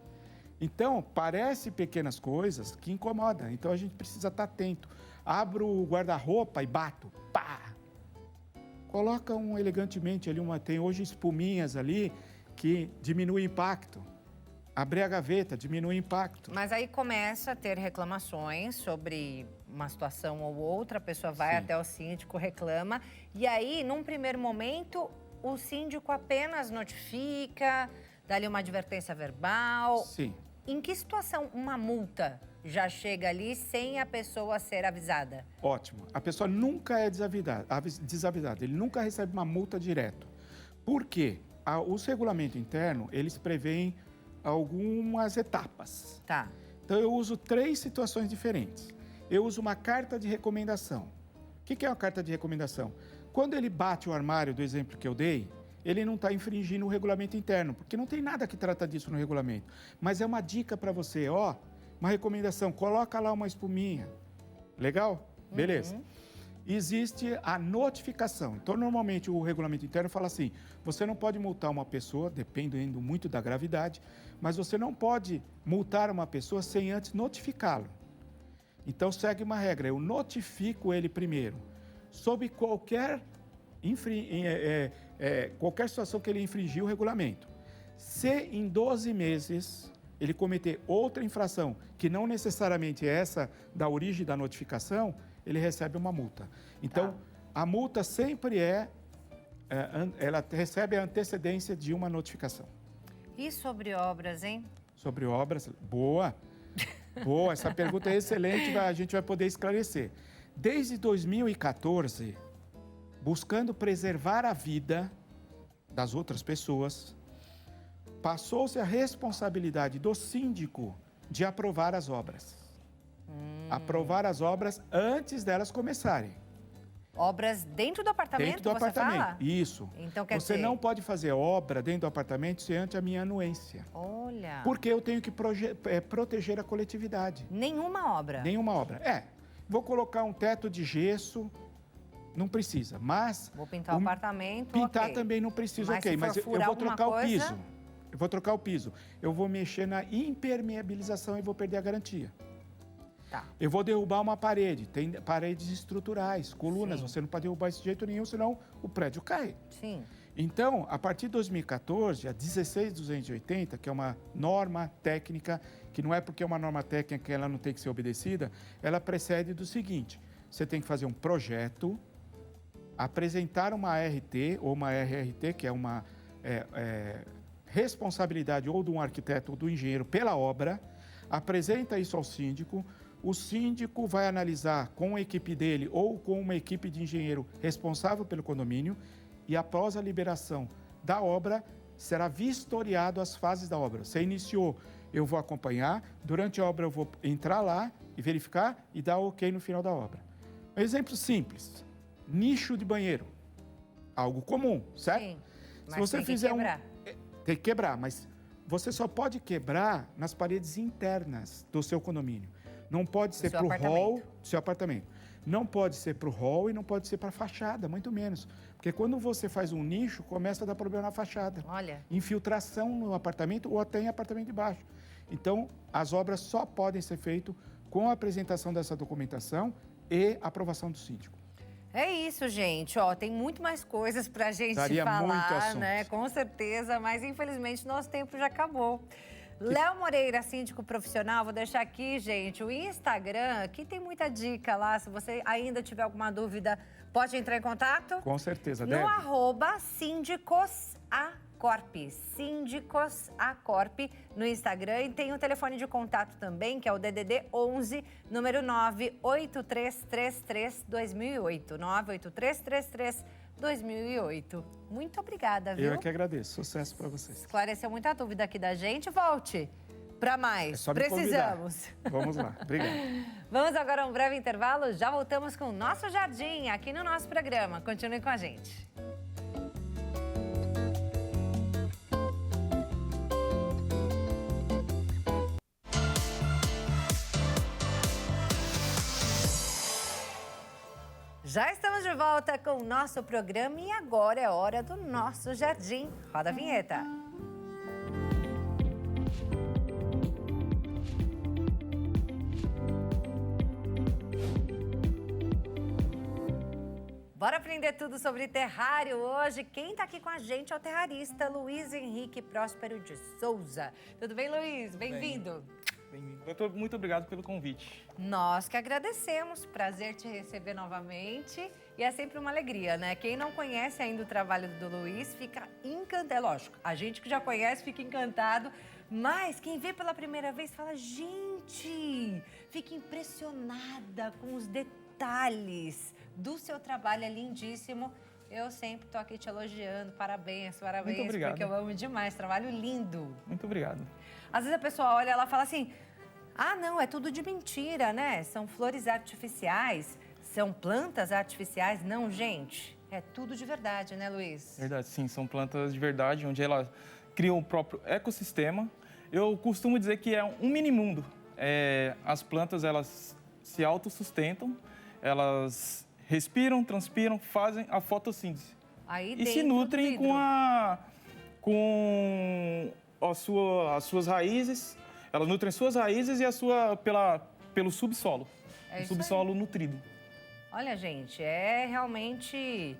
Então, parece pequenas coisas que incomodam. Então, a gente precisa estar atento. Abro o guarda-roupa e bato. Pá! Coloca elegantemente ali, tem hoje espuminhas ali que diminui o impacto. Abrir a gaveta, diminui o impacto. Mas aí começa a ter reclamações sobre uma situação ou outra, a pessoa vai até o síndico, reclama. E aí, num primeiro momento, o síndico apenas notifica, dá ali uma advertência verbal. Sim. Em que situação uma multa já chega ali sem a pessoa ser avisada? Ótimo. A pessoa nunca é desavisada. Ele nunca recebe uma multa direto. Por quê? Os regulamentos internos, eles preveem algumas etapas. Tá. Então, eu uso 3 situações diferentes. Eu uso uma carta de recomendação. O que é uma carta de recomendação? Quando ele bate o armário, do exemplo que eu dei, ele não está infringindo o regulamento interno, porque não tem nada que trata disso no regulamento. Mas é uma dica para você, uma recomendação, coloca lá uma espuminha. Legal? Beleza. Existe a notificação. Então, normalmente, o regulamento interno fala assim, você não pode multar uma pessoa, dependendo muito da gravidade, mas você não pode multar uma pessoa sem antes notificá-lo. Então, segue uma regra, eu notifico ele primeiro, sob qualquer situação que ele infringiu o regulamento. Se em 12 meses ele cometer outra infração, que não necessariamente é essa da origem da notificação, ele recebe uma multa. Então, a multa sempre ela recebe a antecedência de uma notificação. E sobre obras, hein? Sobre obras, boa. Boa, essa pergunta é excelente, a gente vai poder esclarecer. Desde 2014, buscando preservar a vida das outras pessoas, passou-se a responsabilidade do síndico de aprovar as obras. Aprovar as obras antes delas começarem. Obras dentro do apartamento, Dentro do você apartamento, fala? isso. Então, quer Você dizer... não pode fazer obra dentro do apartamento sem antes a minha anuência. Olha... Porque eu tenho que proteger a coletividade. Nenhuma obra? Nenhuma obra. Vou colocar um teto de gesso, não precisa, mas... Vou pintar o apartamento, Pintar ok. também não precisa, Mas ok, se for mas eu furar vou trocar alguma o piso. coisa- Eu vou trocar o piso. Eu vou mexer na impermeabilização e vou perder a garantia. Tá. Eu vou derrubar uma parede, tem paredes estruturais, colunas, Sim. você não pode derrubar isso de jeito nenhum, senão o prédio cai. Sim. Então, a partir de 2014, a 16280, que é uma norma técnica, que não é porque é uma norma técnica que ela não tem que ser obedecida, ela precede do seguinte: você tem que fazer um projeto, apresentar uma RT ou uma RRT, que é uma responsabilidade ou de um arquiteto ou do engenheiro pela obra, apresenta isso ao síndico, o síndico vai analisar com a equipe dele ou com uma equipe de engenheiro responsável pelo condomínio e após a liberação da obra, será vistoriado as fases da obra. Você iniciou, eu vou acompanhar, durante a obra eu vou entrar lá e verificar e dar ok no final da obra. Um exemplo simples, nicho de banheiro, algo comum, certo? Sim. Mas Se você tem que fizer quebrar. tem que quebrar, mas você só pode quebrar nas paredes internas do seu condomínio. Não pode ser seu para o hall apartamento. do seu apartamento. Não pode ser para o hall e não pode ser para a fachada, muito menos. Porque quando você faz um nicho, começa a dar problema na fachada. Olha. Infiltração no apartamento ou até em apartamento de baixo. Então, as obras só podem ser feitas com a apresentação dessa documentação e aprovação do síndico. É isso, gente. Ó, tem muito mais coisas pra gente Daria muito falar, assunto. né? Com certeza, mas infelizmente nosso tempo já acabou. Léo Moreira, síndico profissional, vou deixar aqui, gente, o Instagram, que tem muita dica lá. Se você ainda tiver alguma dúvida, pode entrar em contato. Com certeza, No deve. @SíndicosAcorp, SíndicosAcorp no Instagram. E tem o telefone de contato também, que é o DDD 11, número 98333-2008. 98333-2008. Muito obrigada, viu? Eu é que agradeço. Sucesso para vocês. Esclareceu muita dúvida aqui da gente. Volte para mais. É só me convidar. Precisamos. Vamos lá. Obrigado. Vamos agora a um breve intervalo. Já voltamos com o nosso jardim aqui no nosso programa. Continue com a gente. Já estamos de volta com o nosso programa e agora é hora do nosso jardim. Roda a vinheta. Bora aprender tudo sobre terrário hoje. Quem está aqui com a gente é o terrarista Luiz Henrique Próspero de Souza. Tudo bem, Luiz? Bem-vindo. Bem-vindo. Doutor, muito obrigado pelo convite. Nós que agradecemos. Prazer te receber novamente. E é sempre uma alegria, né? Quem não conhece ainda o trabalho do Luiz fica encantado. É lógico, a gente que já conhece fica encantado. Mas quem vê pela primeira vez fala, gente, fica impressionada com os detalhes do seu trabalho, é lindíssimo. Eu sempre tô aqui te elogiando, parabéns, Muito obrigado. porque eu amo demais, trabalho lindo. Muito obrigado. Às vezes a pessoa olha, ela fala assim, ah, não, é tudo de mentira, né? São flores artificiais, são plantas artificiais. Não, gente, é tudo de verdade, né, Luiz? Verdade, sim, são plantas de verdade, onde elas criam o próprio ecossistema. Eu costumo dizer que é um mini mundo. As plantas, elas se autossustentam, elas respiram, transpiram, fazem a fotossíntese. Aí E se dentro do nutrem vidro. com as suas raízes. Elas nutrem suas raízes e pelo subsolo. É Um isso subsolo nutrido. Olha, gente, é realmente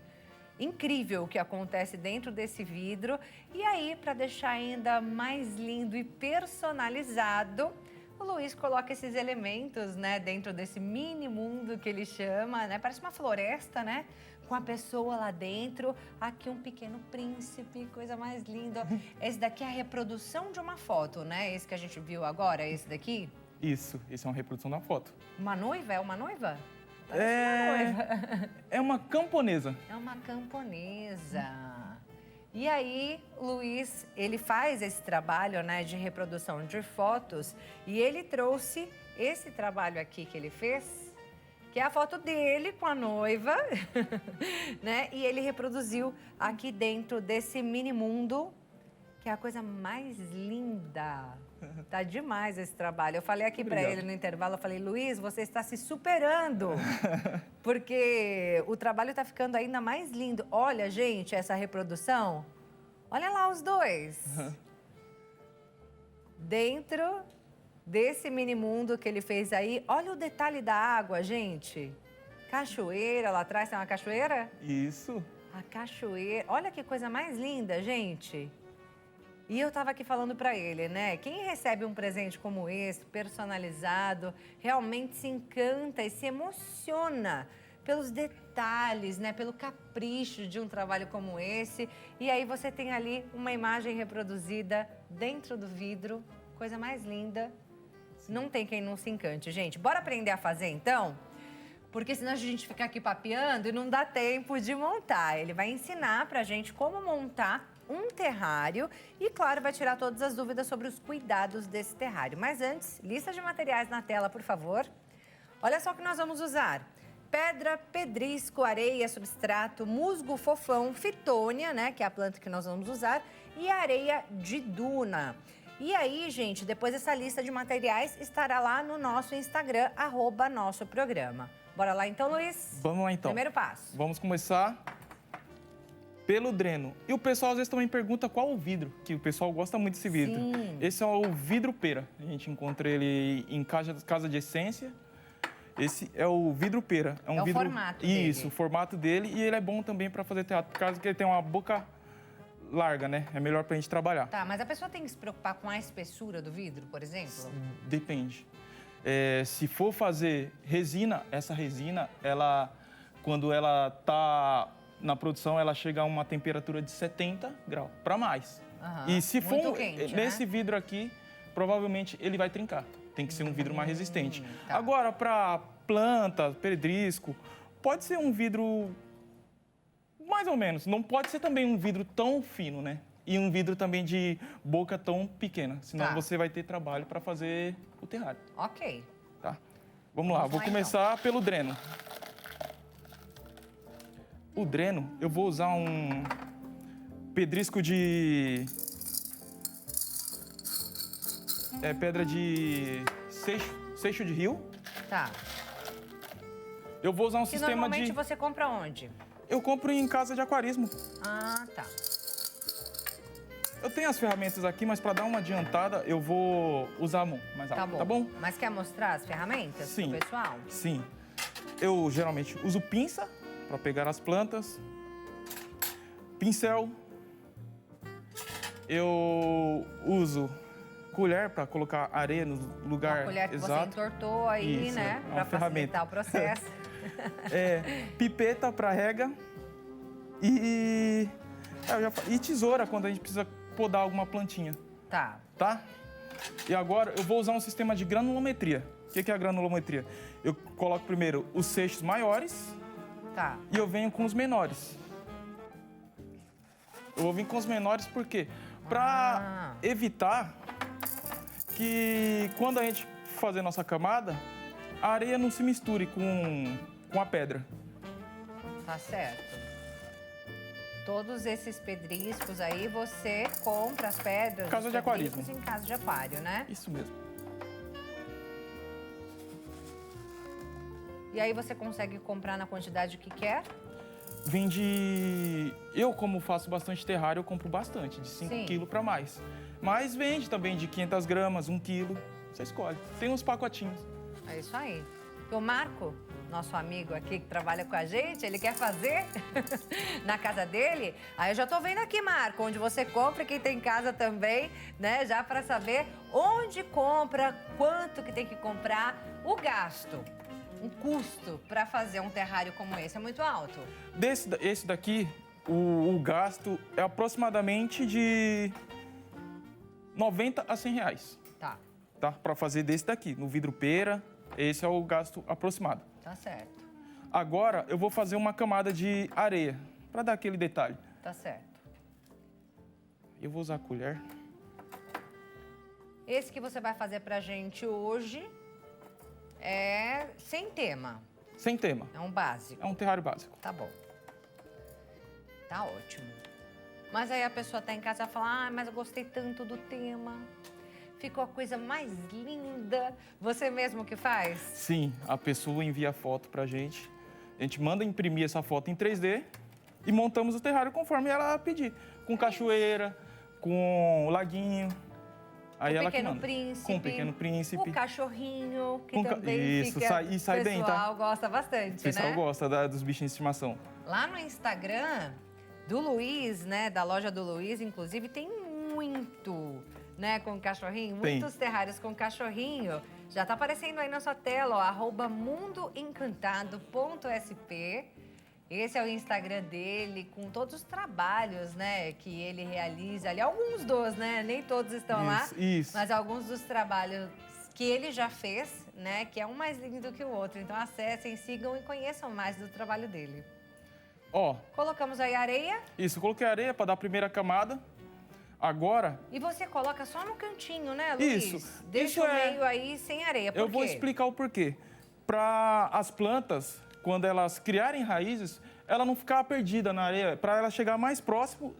incrível o que acontece dentro desse vidro. E aí, para deixar ainda mais lindo e personalizado, o Luiz coloca esses elementos, né, dentro desse mini mundo que ele chama, né? Parece uma floresta, né? Com a pessoa lá dentro. Aqui um pequeno príncipe, coisa mais linda. Esse daqui é a reprodução de uma foto, né? Esse que a gente viu agora, esse daqui. Isso é uma reprodução da foto. Uma noiva? É uma noiva? Parece É- uma noiva. É uma camponesa. É uma camponesa. E aí, o Luiz, ele faz esse trabalho, né, de reprodução de fotos e ele trouxe esse trabalho aqui que ele fez, que é a foto dele com a noiva, né? E ele reproduziu aqui dentro desse mini mundo, que é a coisa mais linda. Tá demais esse trabalho. Eu falei aqui para Obrigado. ele no intervalo, eu falei, Luiz, você está se superando. Porque o trabalho está ficando ainda mais lindo. Olha, gente, essa reprodução. Olha lá os dois. Dentro desse mini mundo que ele fez aí. Olha o detalhe da água, gente. Cachoeira, lá atrás tem uma cachoeira? Isso. A cachoeira. Olha que coisa mais linda, gente. E eu estava aqui falando para ele, né? Quem recebe um presente como esse, personalizado, realmente se encanta e se emociona pelos detalhes, né? Pelo capricho de um trabalho como esse. E aí você tem ali uma imagem reproduzida dentro do vidro, coisa mais linda. Não tem quem não se encante, gente. Bora aprender a fazer, então? Porque senão a gente fica aqui papeando e não dá tempo de montar. Ele vai ensinar pra gente como montar um terrário e, claro, vai tirar todas as dúvidas sobre os cuidados desse terrário. Mas antes, lista de materiais na tela, por favor. Olha só o que nós vamos usar. Pedra, pedrisco, areia, substrato, musgo fofão, fitônia, né, que é a planta que nós vamos usar, e areia de duna. E aí, gente, depois essa lista de materiais estará lá no nosso Instagram, @nossoprograma. Bora lá então, Luiz? Vamos lá então. Primeiro passo. Vamos começar pelo dreno. E o pessoal às vezes também pergunta qual o vidro, que o pessoal gosta muito desse vidro. Sim. Esse é o vidro pera. A gente encontra ele em casa de essência. Esse é o vidro pera. É um o vidro... formato dele. Isso, o formato dele. E ele é bom também para fazer teatro, por causa que ele tem uma boca larga, né? É melhor pra gente trabalhar. Tá, mas a pessoa tem que se preocupar com a espessura do vidro, por exemplo? Depende. Se for fazer resina, essa resina, quando ela tá na produção, ela chega a uma temperatura de 70 graus para mais. Aham, E se muito for quente, nesse né? vidro aqui, provavelmente ele vai trincar. Tem que ser um vidro mais resistente. Tá. Agora, para planta, pedrisco, pode ser um vidro mais ou menos. Não pode ser também um vidro tão fino, né? E um vidro também de boca tão pequena. Senão Tá. você vai ter trabalho para fazer o terrário. Ok. Tá. Vamos lá, Vamos vou lá, começar pelo dreno. O dreno, eu vou usar um pedrisco de... pedra de seixo de rio. Tá. Eu vou usar um E sistema normalmente de... você compra onde? Eu compro em casa de aquarismo. Ah, tá. Eu tenho as ferramentas aqui, mas para dar uma adiantada, eu vou usar a mão mais Tá alto, bom. tá bom? Mas quer mostrar as ferramentas Sim. pro pessoal? Sim. Eu geralmente uso pinça para pegar as plantas, pincel, eu uso colher para colocar areia no lugar Uma colher que exato. você entortou aí, Isso, né? é uma Pra ferramenta. facilitar o processo. Pipeta para rega e tesoura quando a gente precisa podar alguma plantinha, Tá. tá? E agora eu vou usar um sistema de granulometria. O que é a granulometria? Eu coloco primeiro os seixos maiores Tá. e eu venho com os menores. Eu vou vir com os menores por quê? Para evitar que quando a gente fazer nossa camada, a areia não se misture com a pedra. Tá certo. Todos esses pedriscos aí, você compra as pedras. Casa os de aquarismo. pedriscos em casa de aquário, né? Isso mesmo. E aí você consegue comprar na quantidade que quer? Vende... Eu, como faço bastante terrário, eu compro bastante, de 5 Sim. quilos para mais. Mas vende também de 500 gramas, 1 quilo. Você escolhe. Tem uns pacotinhos. É isso aí. O Marco, nosso amigo aqui que trabalha com a gente, ele quer fazer na casa dele. Aí eu já tô vendo aqui, Marco, onde você compra, quem tem casa também, né? Já para saber onde compra, quanto que tem que comprar, o gasto, o custo para fazer um terrário como esse é muito alto. Esse daqui, o gasto é aproximadamente de 90 a 100 reais. Tá. tá? Para fazer desse daqui, no vidro pera, esse é o gasto aproximado. Tá certo. Agora, eu vou fazer uma camada de areia, para dar aquele detalhe. Tá certo. Eu vou usar a colher. Esse que você vai fazer pra gente hoje é sem tema. Sem tema. É um básico. É um terrário básico. Tá bom. Tá ótimo. Mas aí a pessoa tá em casa e fala, mas eu gostei tanto do tema. Ficou a coisa mais linda. Você mesmo que faz? Sim, a pessoa envia a foto pra gente. A gente manda imprimir essa foto em 3D e montamos o terrário conforme ela pedir. Com cachoeira, com laguinho. Aí o ela que Pequeno manda. Príncipe. Com o Pequeno Príncipe. O cachorrinho, que Com também isso, fica... e sai bem, tá? O pessoal gosta bastante, O pessoal né? gosta dos bichinhos de estimação. Lá no Instagram do Luiz, né, da loja do Luiz, inclusive, tem muito, né, com cachorrinho, Tem. muitos terrários com cachorrinho. Já tá aparecendo aí na sua tela, ó, @mundoencantado.sp. Esse é o Instagram dele, com todos os trabalhos, né, que ele realiza ali. Alguns dos, né, nem todos estão lá, Isso. mas alguns dos trabalhos que ele já fez, né, que é um mais lindo que o outro. Então acessem, sigam e conheçam mais do trabalho dele. Ó, Colocamos aí areia isso, coloquei areia para dar a primeira camada. Agora, e você coloca só no cantinho, né, Luiz? Isso. Deixa Isso o é- meio aí sem areia. Por eu vou quê? explicar o porquê. Para as plantas, quando elas criarem raízes, ela não ficar perdida na areia, para ela chegar mais próximo.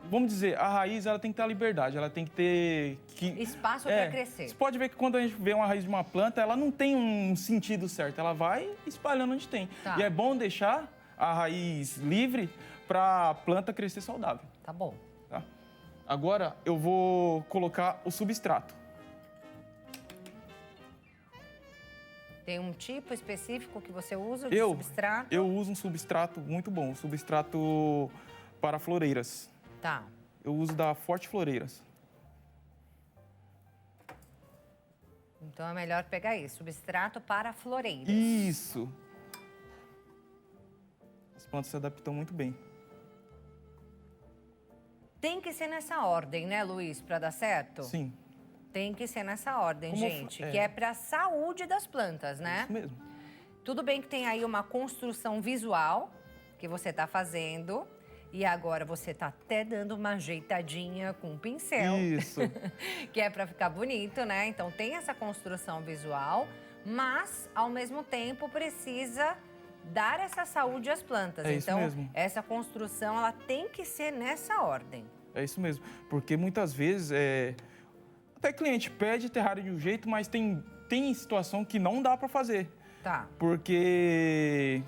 Vamos dizer, a raiz ela tem que ter a liberdade, ela tem que ter Espaço para crescer. Você pode ver que quando a gente vê uma raiz de uma planta, ela não tem um sentido certo, ela vai espalhando onde tem. Tá. E é bom deixar a raiz livre para a planta crescer saudável. Tá bom. Tá? Agora eu vou colocar o substrato. Tem um tipo específico que você usa de Eu substrato? Eu uso um substrato muito bom, um substrato para floreiras. Tá. Eu uso da Forte Floreiras. Então é melhor pegar isso, substrato para floreiras. Isso. As plantas se adaptam muito bem. Tem que ser nessa ordem, né, Luiz, para dar certo? Sim, Tem que ser nessa ordem, Como gente, é. que é para a saúde das plantas, né? isso mesmo. Tudo bem que tem aí uma construção visual que você está fazendo e agora você está até dando uma ajeitadinha com o pincel, Isso. que é para ficar bonito, né? Então tem essa construção visual, mas ao mesmo tempo precisa dar essa saúde às plantas. É isso então mesmo. essa construção ela tem que ser nessa ordem. É isso mesmo. Porque muitas vezes até cliente pede terrário de um jeito, mas tem situação que não dá para fazer. Tá. Porque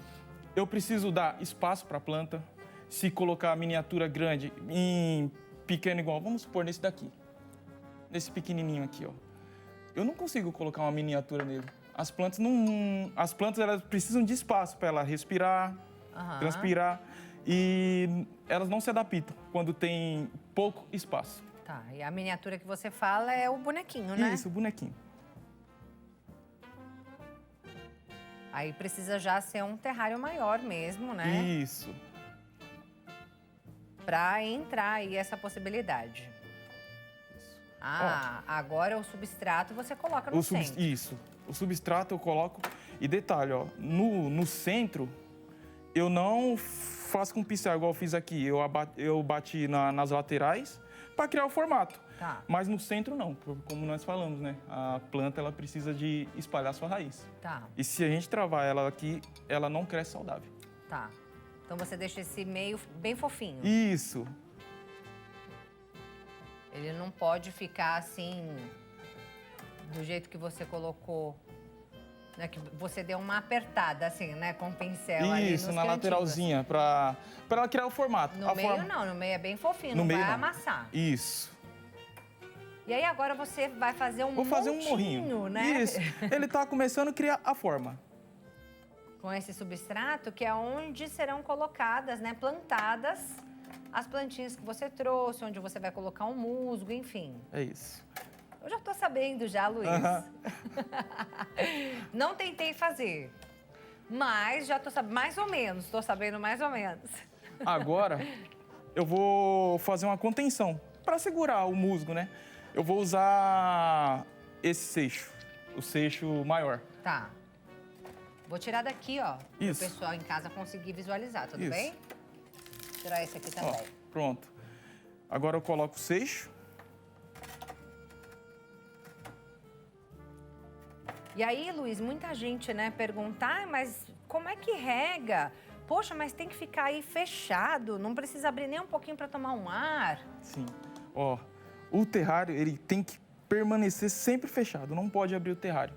eu preciso dar espaço para a planta. Se colocar a miniatura grande em pequeno igual, vamos supor nesse daqui. Nesse pequenininho aqui, ó. Eu não consigo colocar uma miniatura nele. As plantas elas precisam de espaço para ela respirar, Aham. transpirar e elas não se adaptam quando tem pouco espaço. Tá. E a miniatura que você fala é o bonequinho, né? Isso, o bonequinho. Aí precisa já ser um terrário maior mesmo, né? Isso. Para entrar aí essa possibilidade. Ah, agora o substrato você coloca no centro. Isso. O substrato eu coloco. E detalhe, ó, no centro, eu não faço com pincel igual eu fiz aqui. Eu bati nas laterais para criar o formato. Tá. Mas no centro não, como nós falamos, né? A planta ela precisa de espalhar sua raiz. Tá, E se a gente travar ela aqui, ela não cresce saudável. tá. Então você deixa esse meio bem fofinho. Isso. Ele não pode ficar assim, do jeito que você colocou, né? Que você deu uma apertada assim, né? Com o pincel ali nos Isso, na cantinhos. lateralzinha, para ela criar o formato. No meio não, no meio é bem fofinho, No não meio vai não. amassar. Isso. E aí agora você vai fazer um Vou fazer um montinho, morrinho. né? Isso. Ele tá começando a criar a forma. Com esse substrato, que é onde serão colocadas, né, plantadas as plantinhas que você trouxe, onde você vai colocar um musgo, enfim. É isso. Eu já tô sabendo já, Luiz. Aham. Não tentei fazer, mas já tô sabendo, mais ou menos, tô sabendo mais ou menos. Agora, eu vou fazer uma contenção para segurar o musgo, né? Eu vou usar esse seixo, o seixo maior. Tá. Vou tirar daqui, ó, para o Isso. pessoal em casa conseguir visualizar, tudo Isso. bem? Vou tirar esse aqui Ó, também. pronto. Agora eu coloco o seixo. E aí, Luiz, muita gente, né, pergunta, mas como é que rega? Poxa, mas tem que ficar aí fechado, não precisa abrir nem um pouquinho para tomar um ar. Sim. Ó, o terrário, ele tem que permanecer sempre fechado, não pode abrir o terrário.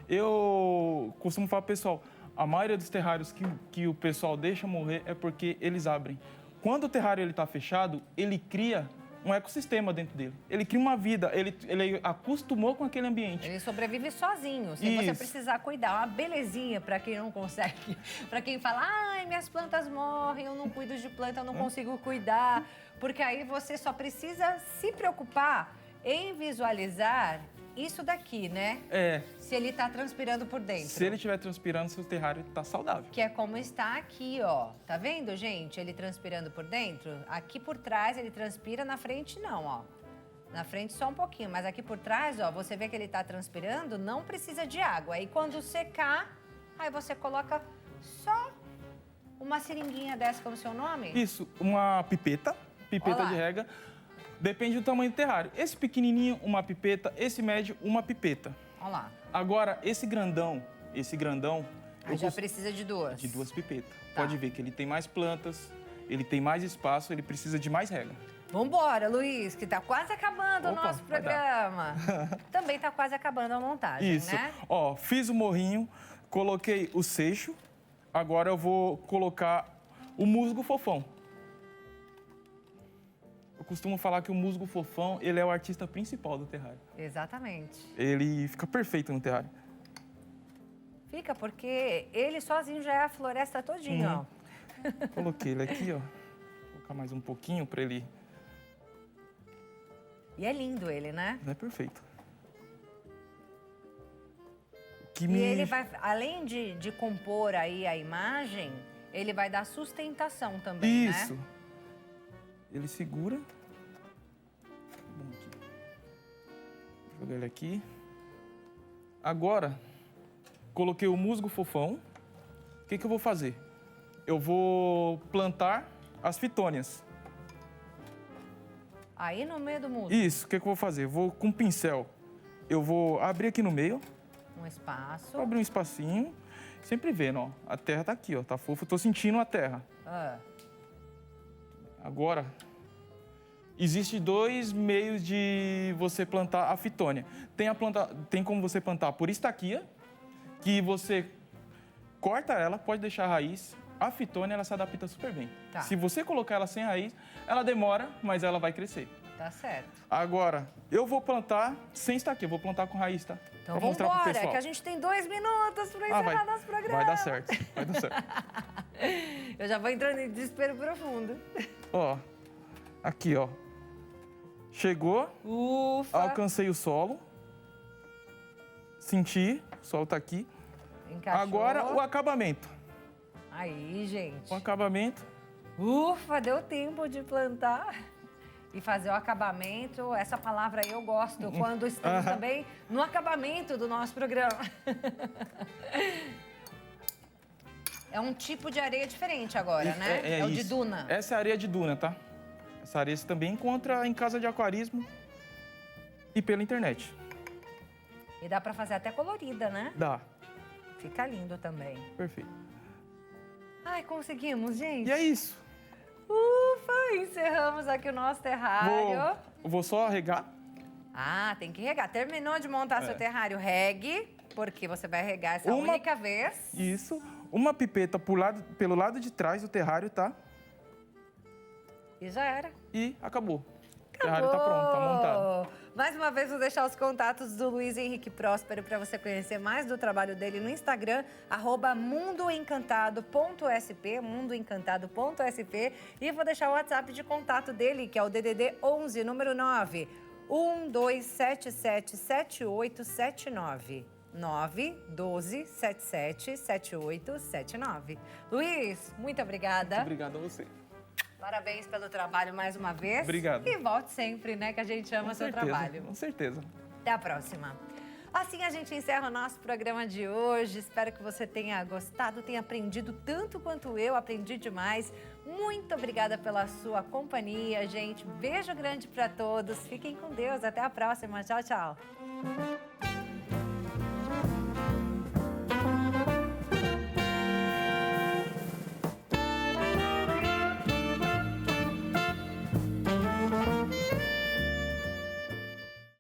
Eu costumo falar pro pessoal, a maioria dos terrários que o pessoal deixa morrer é porque eles abrem. Quando o terrário ele tá fechado, ele cria um ecossistema dentro dele. Ele cria uma vida, ele acostumou com aquele ambiente. Ele sobrevive sozinho, sem você Isso. precisar cuidar. Uma belezinha para quem não consegue. Para quem fala, ai, minhas plantas morrem, eu não cuido de planta, eu não consigo cuidar. Porque aí você só precisa se preocupar em visualizar isso daqui, né? É, Se ele tá transpirando por dentro. se ele estiver transpirando, seu terrário tá saudável. Que é como está aqui, ó. Tá vendo, gente? Ele transpirando por dentro. Aqui por trás ele transpira, na frente não, ó. Na frente só um pouquinho, mas aqui por trás, ó, você vê que ele tá transpirando, não precisa de água. Aí quando secar, aí você coloca só uma seringuinha dessa, como é o seu nome? Isso, uma pipeta Olá. de rega. Depende do tamanho do terrário. Esse pequenininho, uma pipeta. Esse médio, uma pipeta. Olha lá. Agora, esse grandão, Aí já precisa de duas. de duas pipetas. Tá. Pode ver que ele tem mais plantas, ele tem mais espaço, ele precisa de mais rega. Vambora, Luiz, que tá quase acabando o Opa, nosso vai programa. Também tá quase acabando a montagem, Isso. né? Ó, fiz o morrinho, coloquei o seixo. Agora eu vou colocar o musgo fofão. Eu costumo falar que o musgo fofão, ele é o artista principal do terrário. Exatamente. Ele fica perfeito no terrário. Fica, porque ele sozinho já é a floresta todinha, ó. Coloquei ele aqui, ó. Vou colocar mais um pouquinho para ele... E é lindo ele, né? É perfeito. Que E ele vai, além de compor aí a imagem, ele vai dar sustentação também, Isso. né? Ele segura. Bom, aqui. Vou jogar ele aqui. Agora, coloquei o musgo fofão. O que eu vou fazer? Eu vou plantar as fitônias. Aí no meio do musgo, Isso, o que eu vou fazer? Vou com um pincel. Eu vou abrir aqui no meio, um espaço. vou abrir um espacinho. Sempre vendo, ó. A terra tá aqui, ó. Tá fofa. Eu tô sentindo a terra. Ah, Agora, existe dois meios de você plantar a fitônia. Tem como você plantar por estaquia, que você corta ela, pode deixar a raiz. A fitônia, ela se adapta super bem. Tá. Se você colocar ela sem raiz, ela demora, mas ela vai crescer. tá certo. Agora, eu vou plantar sem estaquia, vou plantar com raiz, tá? Então Pra mostrar pro vambora, pessoal. que a gente tem 2 minutos pra encerrar nosso programa. Vai dar certo, vai dar certo. Eu já vou entrando em desespero profundo. Ó, aqui, ó. Chegou, Ufa! alcancei o solo. Senti, o solo tá aqui. Encaixou. Agora, o acabamento. Aí, gente. O acabamento. Ufa, deu tempo de plantar e fazer o acabamento. Essa palavra aí eu gosto, quando estamos também no acabamento do nosso programa. É um tipo de areia diferente agora, né? É o de isso. duna. Essa é a areia de duna, tá? Essa areia você também encontra em casa de aquarismo e pela internet. E dá pra fazer até colorida, né? Dá, Fica lindo também. perfeito. Ai, conseguimos, gente. E é isso. Ufa, encerramos aqui o nosso terrário. Vou só regar. Ah, tem que regar. Terminou de montar seu terrário, regue, porque você vai regar essa Uma- única vez. Isso. Uma pipeta pelo lado de trás do terrário, tá? E já era. E acabou. O terrário tá pronto, tá montado. Mais uma vez, vou deixar os contatos do Luiz Henrique Próspero para você conhecer mais do trabalho dele no Instagram, @mundoencantado.sp, mundoencantado.sp. E vou deixar o WhatsApp de contato dele, que é o DDD 11, número 9, 12777879. 912777879. Luiz, muito obrigada. Muito obrigado a você. Parabéns pelo trabalho mais uma vez. Obrigado. E volte sempre, né? Que a gente ama Com seu certeza, trabalho. com certeza. Até a próxima. Assim a gente encerra o nosso programa de hoje. Espero que você tenha gostado, tenha aprendido tanto quanto eu, aprendi demais. Muito obrigada pela sua companhia, gente. Beijo grande para todos. Fiquem com Deus. Até a próxima. Tchau, tchau.